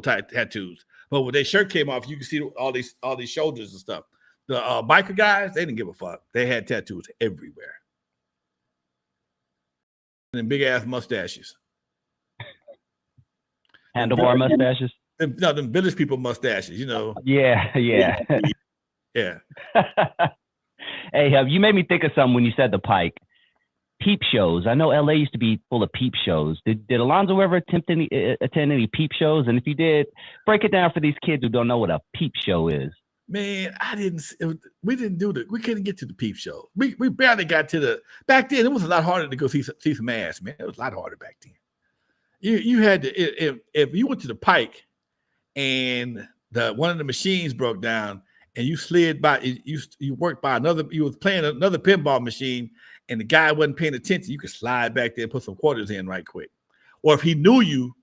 tattoos, but when their shirt came off, you could see all these shoulders and stuff. The biker guys, they didn't give a fuck. They had tattoos everywhere, and big ass mustaches. Handlebar mustaches. No, them village people mustaches. Yeah. Yeah. Hey, you made me think of something when you said the Pike. Peep shows. I know LA used to be full of peep shows. Did Alonzo ever attend any peep shows? And if you did, break it down for these kids who don't know what a peep show is. Man, we didn't do that. We couldn't get to the peep show. We barely got to the. Back then, it was a lot harder to go see some ass, man. It was a lot harder back then. You had to if you went to the Pike and one of the machines broke down and you slid by, you worked by you was playing another pinball machine and the guy wasn't paying attention, you could slide back there and put some quarters in right quick. Or if he knew you,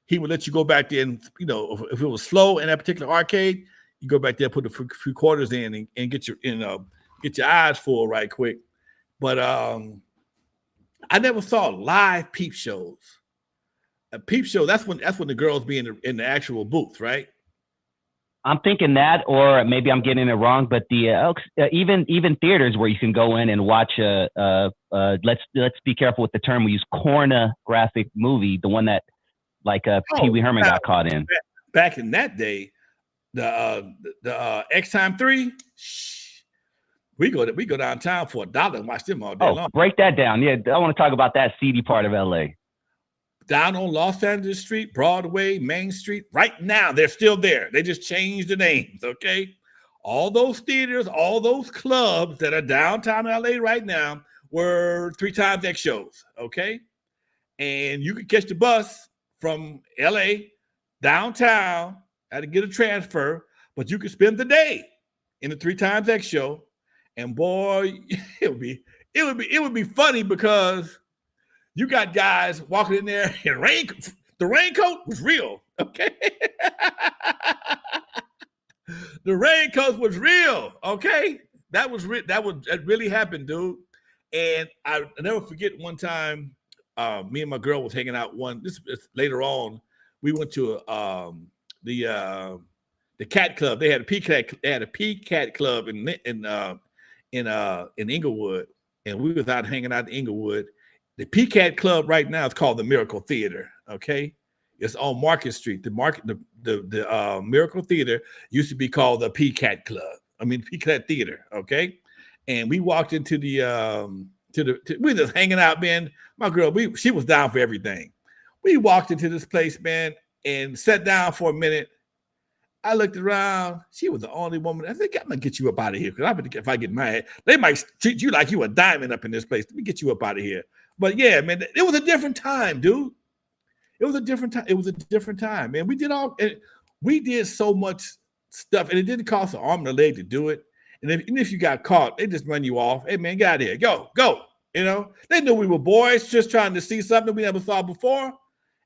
he would let you go back there and, if it was slow in that particular arcade, you go back there, put a few quarters in and get your eyes full right quick. But I never saw live peep shows. A peep show, that's when the girls be in the actual booth, right? I'm thinking that, or maybe I'm getting it wrong, but the even theaters where you can go in and watch let's be careful with the term we use, pornographic movie, the one that Pee Wee Herman got caught in. Back in that day, the X Time 3, we go downtown for $1 and watch them all day long. Break that down. Yeah, I want to talk about that seedy part of LA. Down on Los Angeles Street, Broadway, Main Street. Right now, they're still there. They just changed the names, okay? All those theaters, all those clubs that are downtown LA right now were 3 times X shows, okay? And you could catch the bus from LA downtown, had to get a transfer, but you could spend the day in the 3 times X show. And boy, it it would be funny because you got guys walking in there in the raincoat was real, okay? The raincoat was real, okay? That really happened, dude. And I never forget one time, me and my girl was hanging out. This is later on. We went to the cat club. They had a P-Cat club in Inglewood, and we was out hanging out in Inglewood. The P-Cat club right now is called the Miracle Theater. Okay, it's on Market Street. The Miracle Theater used to be called the P-Cat Club. P-Cat Theater. Okay, and we walked into we were just hanging out, man. My girl, she was down for everything. We walked into this place, man, and sat down for a minute. I looked around. She was the only woman. I think I'm gonna get you up out of here because if I get mad, they might treat you like you a diamond up in this place. Let me get you up out of here. But yeah, man, it was a different time, dude. It was a different time. It was a different time, man. We did so much stuff, and it didn't cost an arm and a leg to do it. And if you got caught, they just run you off. Hey, man, get out of here. Go. You know, they knew we were boys just trying to see something we never saw before.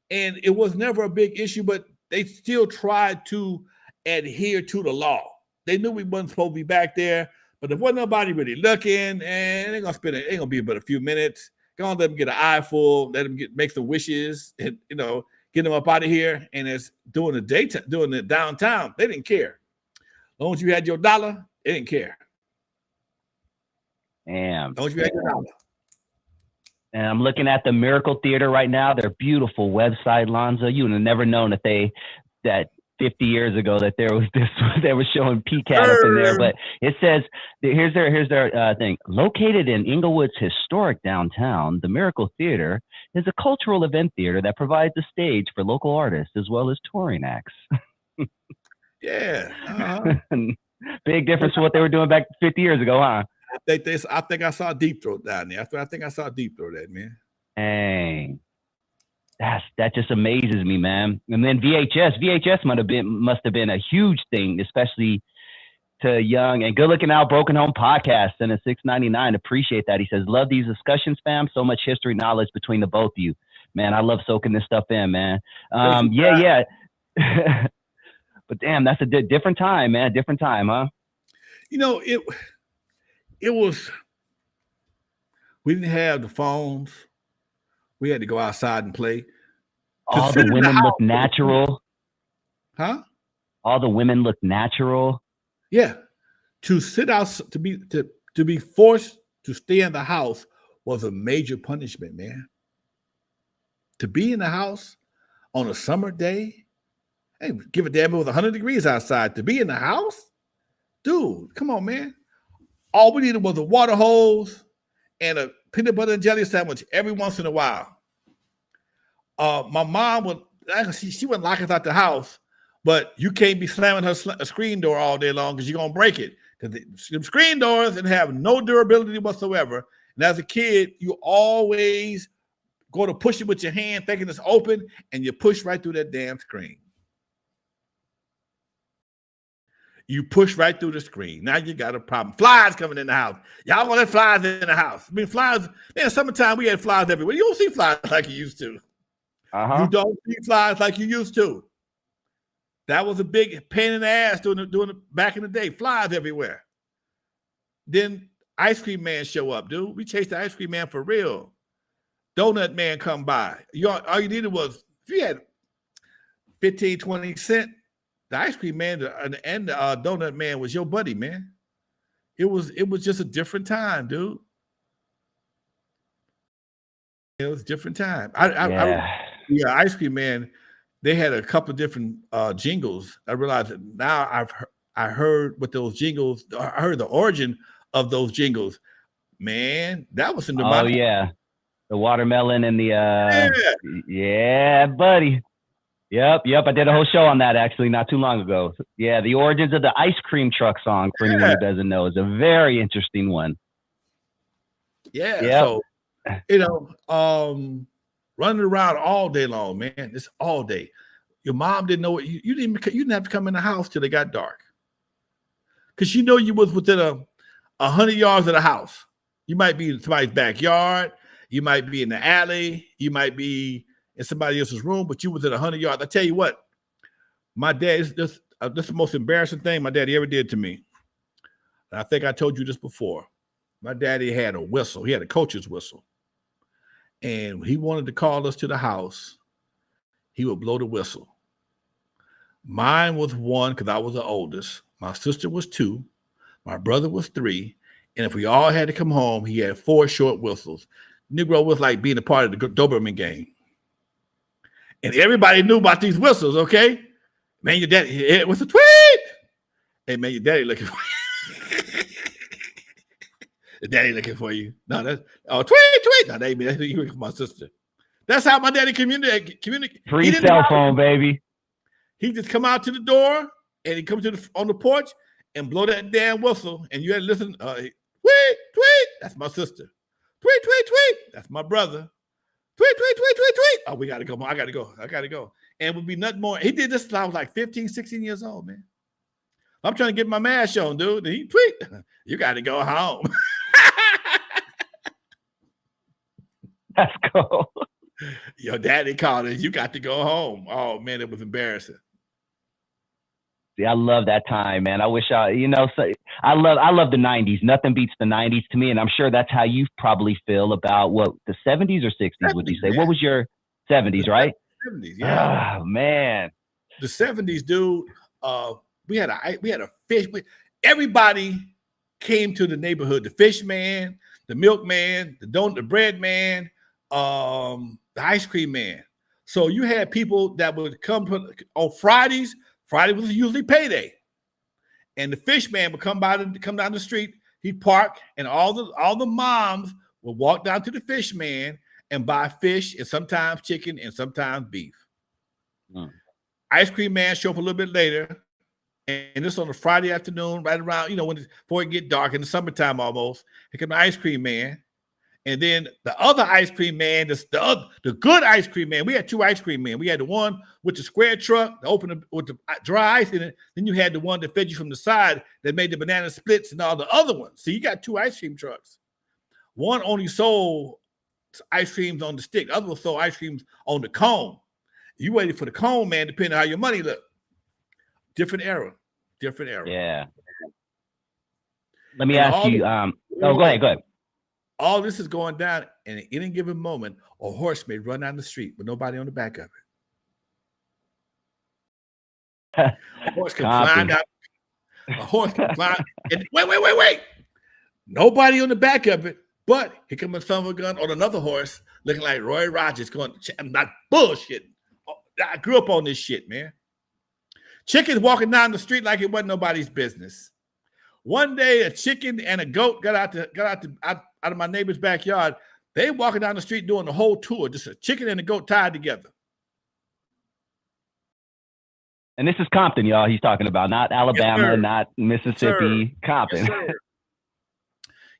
And it was never a big issue, but they still tried to adhere to the law. They knew we wasn't supposed to be back there, but there wasn't nobody really looking, and they're gonna be but a few minutes. Go on, let them get an eye full, let them make some wishes, and get them up out of here. And it's doing the downtown, they didn't care. As long as you had your dollar, they didn't care. Damn. As long as you had your dollar. And I'm looking at the Miracle Theater right now. Their beautiful website, Lonzo. You would have never known that 50 years ago that there was this. They were showing P-Cat up in there, but it says here's their thing. Located in Inglewood's historic downtown, the Miracle Theater is a cultural event theater that provides a stage for local artists as well as touring acts. Yeah. Big difference from what they were doing back 50 years ago, huh? I think I saw Deep Throat down there. I think I saw Deep Throat that, man. Dang. That just amazes me, man. And then VHS must have been a huge thing, especially to young and good-looking Al Broken Home podcast and a $6.99. Appreciate that. He says, love these discussions, fam. So much history knowledge between the both of you. Man, I love soaking this stuff in, man. Yeah. But damn, that's a different time, man. Different time, huh? It was, we didn't have the phones. We had to go outside and play. All the women look natural. Huh? All the women look natural. Yeah. To sit out, to be forced to stay in the house was a major punishment, man. To be in the house on a summer day, hey, give a damn, it was 100 degrees outside. To be in the house? Dude, come on, man. All we needed was a water hose and a peanut butter and jelly sandwich every once in a while. My mom she wouldn't lock us out the house, but you can't be slamming her screen door all day long because you're going to break it. Because the screen doors and have no durability whatsoever. And as a kid, you always go to push it with your hand thinking it's open, and you push right through that damn screen. You push right through the screen. Now you got a problem. Flies coming in the house. Y'all want to have flies in the house. Flies, man, summertime we had flies everywhere. You don't see flies like you used to. You don't see flies like you used to. That was a big pain in the ass doing it back in the day. Flies everywhere. Then ice cream man show up, dude. We chased the ice cream man for real. Donut man come by. All you needed was, if you had 15, 20 cents, the ice cream man and the donut man was your buddy, man. It was just a different time, dude. It was a different time. Ice cream man, they had a couple of different jingles. I realized that now I heard what those jingles, I heard the origin of those jingles. Man, that was in the Oh, yeah. The watermelon and the yeah, buddy. Yep. I did a whole show on that actually not too long ago. Yeah, the origins of the ice cream truck song, for anyone who doesn't know, is a very interesting one. Yeah. Yep. So, running around all day long, man. It's all day. Your mom didn't know it. You didn't have to come in the house till it got dark. Because you was within 100 yards of the house. You might be in somebody's backyard. You might be in the alley. You might be in somebody else's room, but you was at 100 yards. I tell you what, my dad, this is the most embarrassing thing my daddy ever did to me. And I think I told you this before. My daddy had a whistle. He had a coach's whistle. And when he wanted to call us to the house, he would blow the whistle. Mine was 1 because I was the oldest. My sister was 2. My brother was 3. And if we all had to come home, he had 4 short whistles. Negro was like being a part of the Doberman game. And everybody knew about these whistles, okay? Man, your daddy, it was a tweet. Hey, man, your daddy looking for you. The daddy looking for you. No, that's, tweet. No, that's looking for my sister. That's how my daddy communicate. Free cell phone, baby. He just come out to the door and he comes on the porch and blow that damn whistle. And you had to listen, tweet. That's my sister. Tweet. That's my brother. Tweet. Oh, we got to go. I got to go. And it would be nothing more. He did this till I was like 15, 16 years old, man. I'm trying to get my mask on, dude. And he tweet. You got to go home. That's cool. Your daddy called it. You got to go home. Oh, man, it was embarrassing. See, I love that time, man. I wish so I love the 90s. Nothing beats the 90s to me. And I'm sure that's how you probably feel about what the 70s or 60s, 70s, would you say? Man. What was your 70s, right? 70s, yeah. Oh, man. The 70s, dude. We had a fish. Everybody came to the neighborhood. The fish man, the milk man, the bread man, the ice cream man. So you had people that would come on Fridays. Friday was usually payday, and the fish man would come down the street. He'd park, and all the moms would walk down to the fish man and buy fish and sometimes chicken and sometimes beef. Ice cream man show up a little bit later, and this on a Friday afternoon, right around before it get dark in the summertime almost. Here come the ice cream man. And then the other ice cream man, the good ice cream man, we had 2 ice cream men. We had the one with the square truck, with the dry ice in it. Then you had the one that fed you from the side that made the banana splits and all the other ones. So you got 2 ice cream trucks. One only sold ice creams on the stick. The other one sold ice creams on the cone. You waited for the cone, man, depending on how your money looked. Different era. Yeah. Let me ask you. Go ahead. All this is going down, and at any given moment, a horse may run down the street with nobody on the back of it. A horse can climb down. A horse can climb. And wait. Nobody on the back of it, but here comes a son of a gun on another horse looking like Roy Rogers going, I'm not bullshitting. I grew up on this shit, man. Chickens walking down the street like it wasn't nobody's business. One day, a chicken and a goat got out of my neighbor's backyard. They walking down the street doing the whole tour, just a chicken and a goat tied together. And this is Compton, y'all. He's talking about not Alabama, yes, not Mississippi, yes, Compton.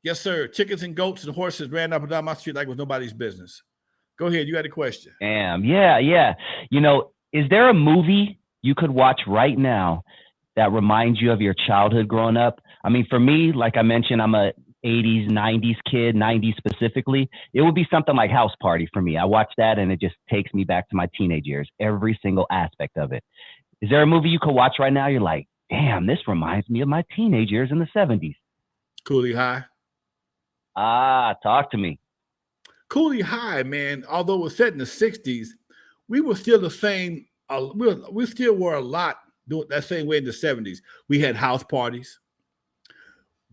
Yes, sir. Chickens and goats and horses ran up and down my street like it was nobody's business. Go ahead. You had a question. Damn. Yeah. Is there a movie you could watch right now that reminds you of your childhood growing up? I mean, for me, like I mentioned, I'm a 80s, 90s kid, 90s specifically. It would be something like House Party for me. I watch that and it just takes me back to my teenage years, every single aspect of it. Is there a movie you could watch right now? You're like, damn, this reminds me of my teenage years in the 70s. Coolie High. Talk to me. Coolie High, man, although it was set in the 60s, we were still the same. We still were a lot doing that same way in the 70s. We had house parties.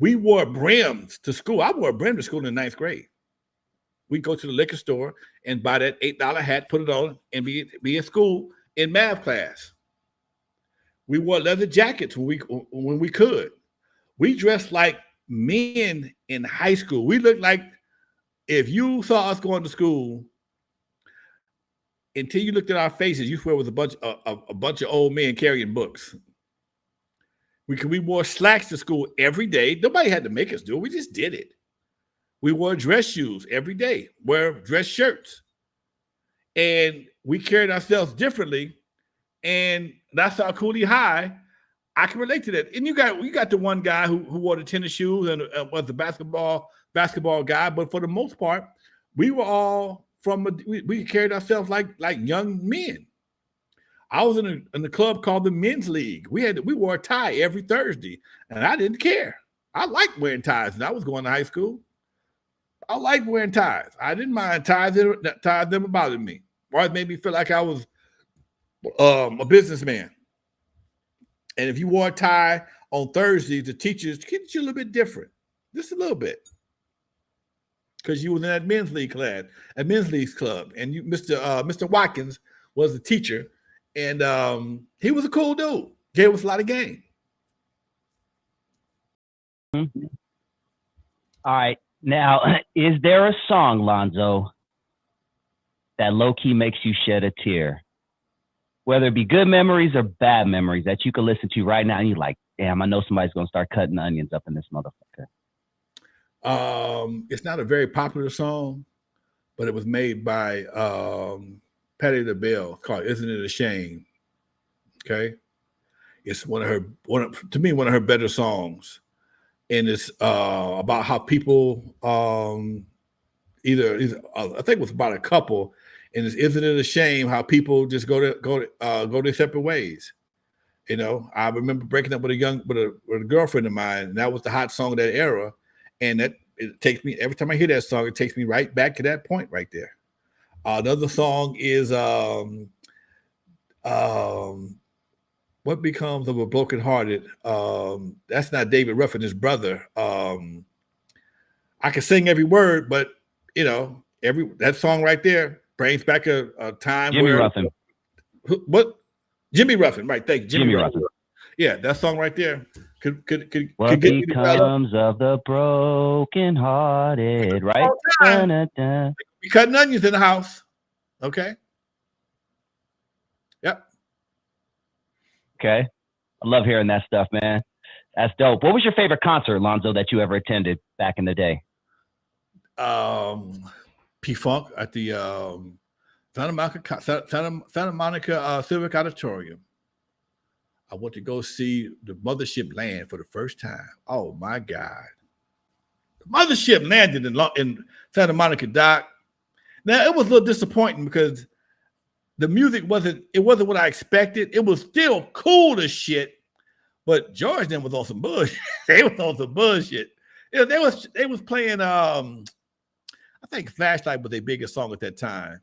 We wore brims to school. I wore a brim to school in the 9th grade. We'd go to the liquor store and buy that $8 hat, put it on, and be in school in math class. We wore leather jackets when we could. We dressed like men in high school. We looked like, if you saw us going to school, until you looked at our faces, you swear it was a bunch of old men carrying books. We wore slacks to school every day. Nobody had to make us do it. We just did it. We wore dress shoes every day, wear dress shirts. And we carried ourselves differently. And that's our Coolie High. I can relate to that. And you got the one guy who wore the tennis shoes and was the basketball guy, but for the most part, we were all we carried ourselves like young men. I was in the club called the Men's League. We wore a tie every Thursday, and I didn't care. I liked wearing ties, and I was going to high school. I liked wearing ties. I didn't mind ties. Ties never bothered me. Or it made me feel like I was a businessman. And if you wore a tie on Thursdays, the teachers treated you a little bit different, just a little bit, because you was in that men's league class, a men's league club, and you, Mr. Watkins, was the teacher, and he was a cool dude. Gave us a lot of game. Mm-hmm. All right, now, is there a song, Lonzo, that low key makes you shed a tear? Whether it be good memories or bad memories that you can listen to right now, and you're like, damn, I know somebody's gonna start cutting the onions up in this motherfucker. It's not a very popular song, but it was made by Patti LaBelle. It's called "Isn't It a Shame?" Okay, it's one of her better songs, and it's about how people either I think it was about a couple. And isn't it a shame how people just go their separate ways? You know, I remember breaking up with a girlfriend of mine, and that was the hot song of that era. And it takes me, every time I hear that song, it takes me right back to that point right there. Another song is What Becomes of a Broken Hearted. That's not David Ruffin, his brother. I can sing every word, but you know, that song right there brings back a time Jimmy Ruffin. What? Jimmy Ruffin, right? Thank you, Jimmy Ruffin. Yeah, that song right there. What becomes of the broken hearted, right? We cutting onions in the house. Okay. Yep. Okay. I love hearing that stuff, man. That's dope. What was your favorite concert, Lonzo, that you ever attended back in the day? P-Funk at the Santa Monica Civic Auditorium. I went to go see the mothership land for the first time. Oh my God. The mothership landed in Santa Monica, Doc. Now it was a little disappointing because the music wasn't what I expected. It was still cool as shit, but George then was on some bullshit. They was on some bullshit. You know, they was playing I think Flashlight was their biggest song at that time.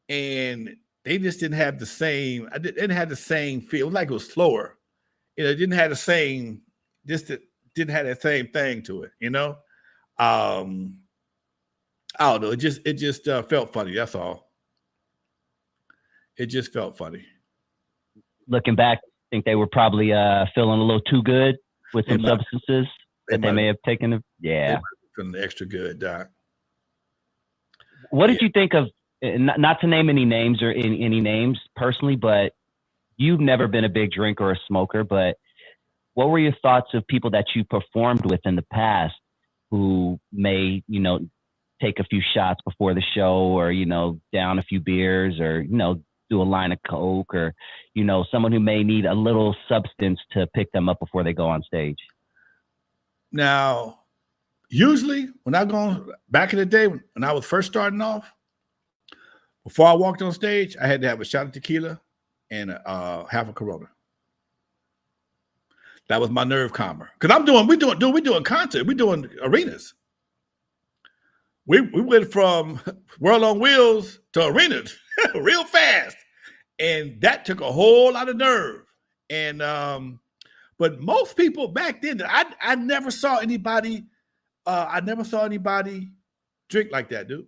And they just didn't have the same, didn't have the same feel. It was like it was slower. You know, it didn't have the same, didn't have that same thing to it, you know? I don't know. It just felt funny. That's all. It just felt funny. Looking back, I think they were probably feeling a little too good with some substances that they may have taken. Yeah. Feeling extra good, Doc. What did you think of, not to name any names or any names personally, but you've never been a big drinker or a smoker, but what were your thoughts of people that you performed with in the past who may, you know, take a few shots before the show or, you know, down a few beers or, you know, do a line of Coke or, you know, someone who may need a little substance to pick them up before they go on stage? Now, usually when I go back in the day when I was first starting off, before I walked on stage, I had to have a shot of tequila and half a Corona. That was my nerve calmer. Because we're doing concerts, we're doing arenas. We went from World on Wheels to arenas real fast. And that took a whole lot of nerve. And but most people back then, I never saw anybody drink like that, dude.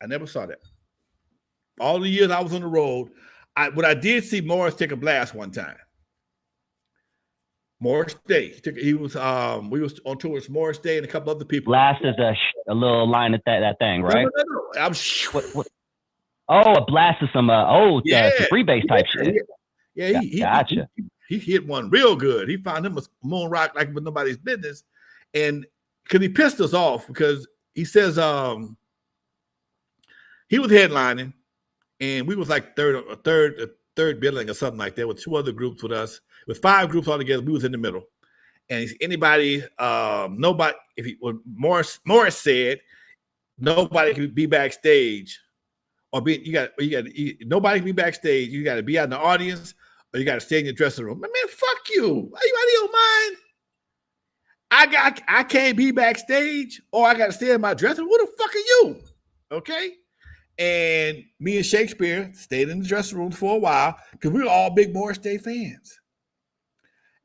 I never saw that. All the years I was on the road, I did see Morris take a blast one time. Morris Day. We was on tour with Morris Day and a couple other people. Blast is a little line at that thing, right? No. I'm what? Oh, a blast is some some free bass type shit. Yeah, gotcha. He hit one real good. He found him a moon rock like with nobody's business, and because he pissed us off because he says he was headlining, and we was like third billing or something like that with two other groups with us. With 5 groups all together, we was in the middle. And anybody, nobody, if he, what Morris said, nobody can be backstage, or nobody can be backstage. You got to be out in the audience, or you got to stay in your dressing room. Man, fuck you. Are you out of your mind? I can't be backstage, or I got to stay in my dressing room. Who the fuck are you? Okay. And me and Shakespeare stayed in the dressing room for a while because we were all big Morris Day fans.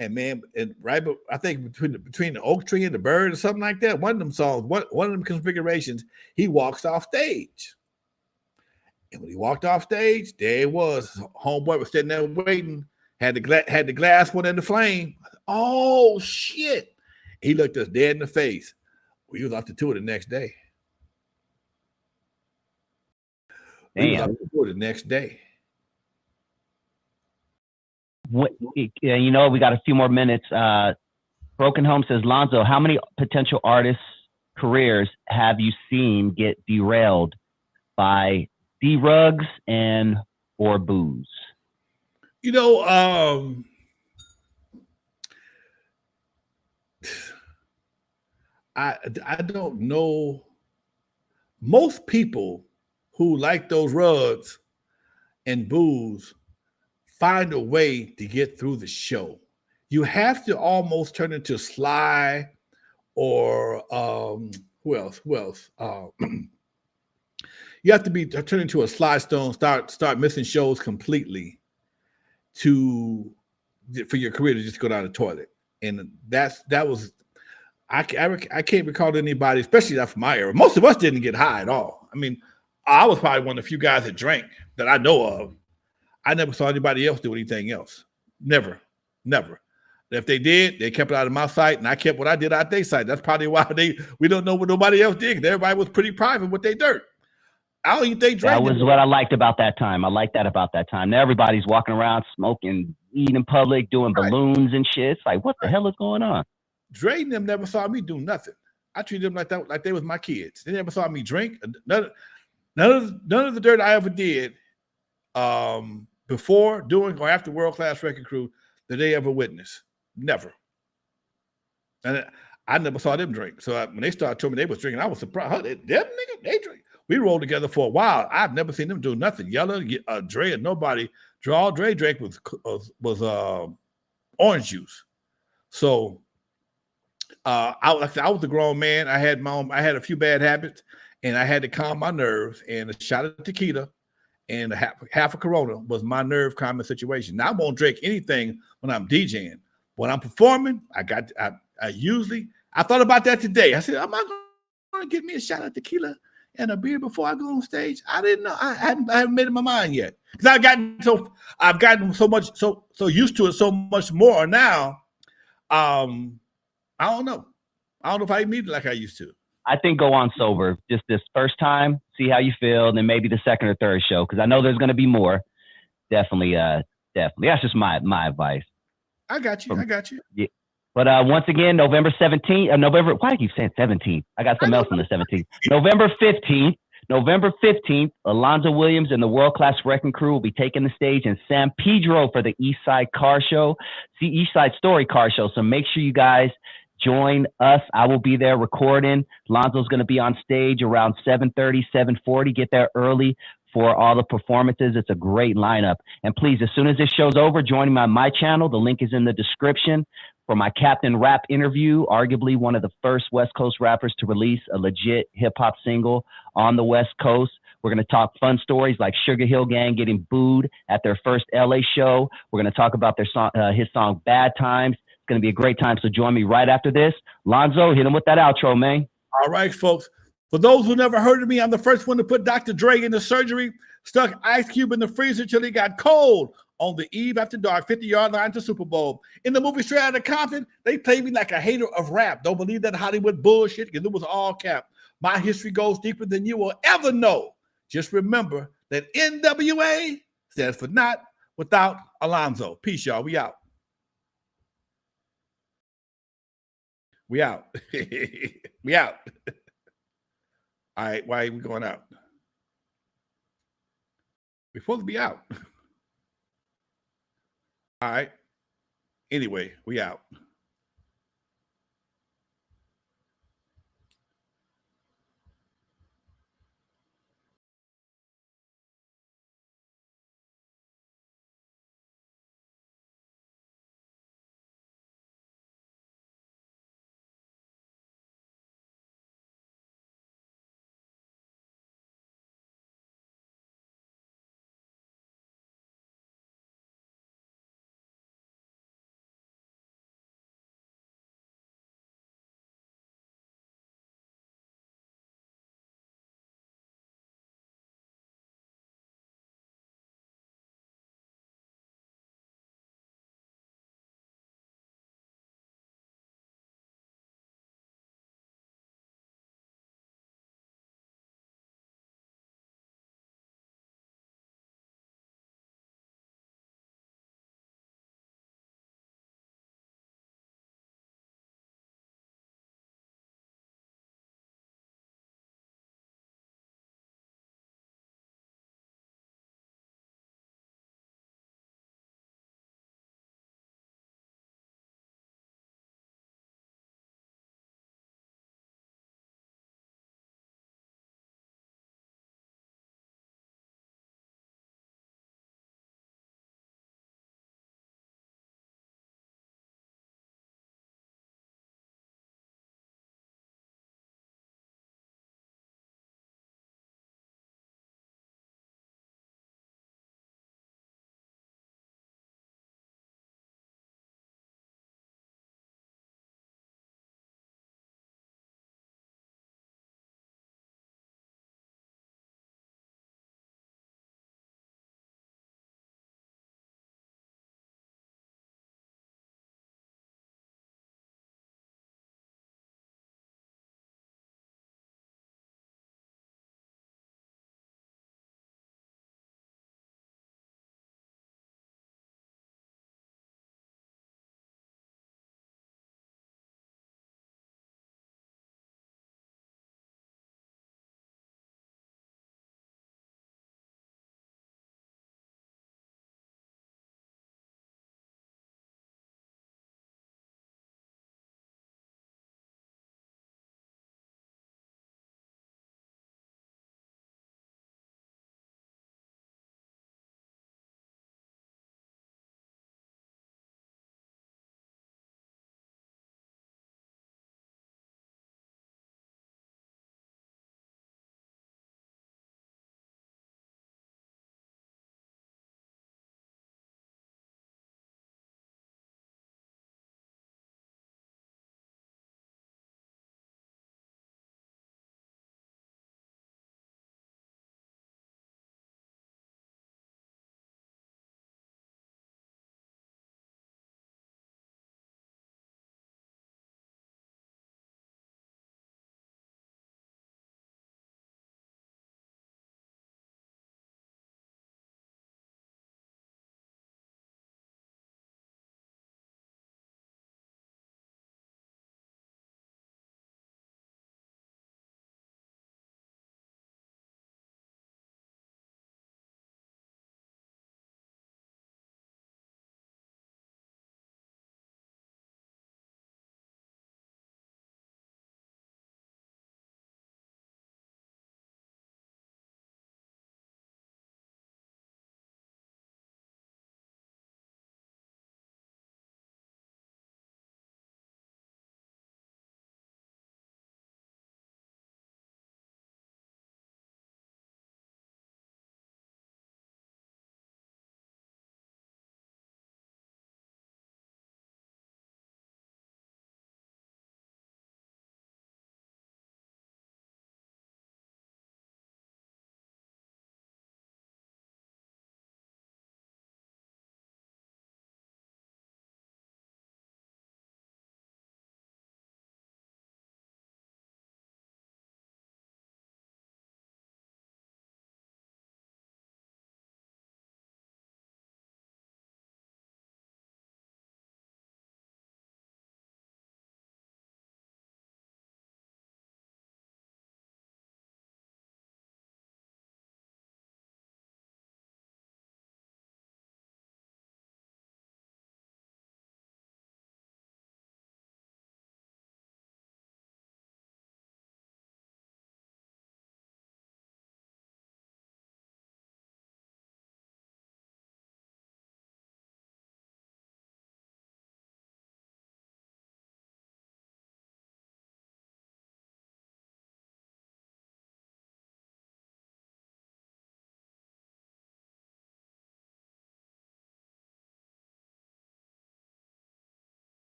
And man, and right, but I think between the oak tree and the bird or something like that, one of them songs, one of them configurations, he walks off stage. And when he walked off stage, there it was. Homeboy was sitting there waiting, had the glass one in the flame. Oh shit. He looked us dead in the face. We was off the tour the next day. Damn. We was off the tour the next day. You know, we got a few more minutes. Broken Home says, Lonzo, how many potential artists' careers have you seen get derailed by drugs and or booze? You know, I don't know. Most people who like those rugs and booze find a way to get through the show. You have to almost turn into Sly or who else? You have to be turned into a Sly Stone, start missing shows completely for your career to just go down the toilet. And that was I can't recall anybody, especially not from my era. Most of us didn't get high at all. I mean, I was probably one of the few guys that drank that I know of. I never saw anybody else do anything else. Never. If they did, they kept it out of my sight, and I kept what I did out their sight. That's probably why we don't know what nobody else did. Everybody was pretty private with their dirt. I don't even think drank. That was what I liked about that time. I like that about that time. Now everybody's walking around smoking, eating in public, doing balloons and shit. It's like, what the hell is going on? Dre and them never saw me do nothing. I treated them like they was my kids. They never saw me drink. None of the dirt I ever did, before, during, or after World Class Wreckin Cru that they ever witnessed. Never. And I never saw them drink. So when they started telling me they was drinking, I was surprised. Them niggas, they drink. We rolled together for a while. I've never seen them do nothing. Yella, Dre, and nobody. All Dre drank was orange juice. So I was a grown man. I had a few bad habits, and I had to calm my nerves. And a shot of tequila and half a Corona was my nerve calming situation. Now I won't drink anything when I'm DJing. When I'm performing, I thought about that today. I said, am I going to get me a shot of tequila and a beer before I go on stage? I didn't know. I haven't made up my mind yet, because I've gotten so much so used to it so much more now. I don't know. I don't know if I need it like I used to. I think go on sober just this first time, see how you feel, and then maybe the second or third show, because I know there's going to be more. Definitely. That's just my advice. I got you. Yeah. But once again, November 17th, why do you keep saying 17th? I got something else on the 17th. November 15th, Alonzo Williams and the World Class Wreckin Cru will be taking the stage in San Pedro for the East Side Car Show, East Side Story Car Show. So make sure you guys join us. I will be there recording. Lonzo's going to be on stage around 7:30, 7:40. Get there early for all the performances. It's a great lineup. And please, as soon as this show's over, join me on my channel. The link is in the description for my Captain Rap interview, arguably one of the first West Coast rappers to release a legit hip-hop single on the West Coast. We're going to talk fun stories like Sugar Hill Gang getting booed at their first LA show. We're going to talk about his song Bad Times. It's going to be a great time, so join me right after this. Lonzo, hit him with that outro, man. All right, folks. For those who never heard of me, I'm the first one to put Dr. Dre in the surgery, stuck Ice Cube in the freezer till he got cold on the eve after dark, 50-yard line to Super Bowl. In the movie Straight Outta Compton, they played me like a hater of rap. Don't believe that Hollywood bullshit, because it was all cap. My history goes deeper than you will ever know. Just remember that N.W.A. stands for Not Without Alonzo. Peace, y'all. We out. We out. We out. All right, why are we going out? We're supposed to be out. All right. Anyway, we out.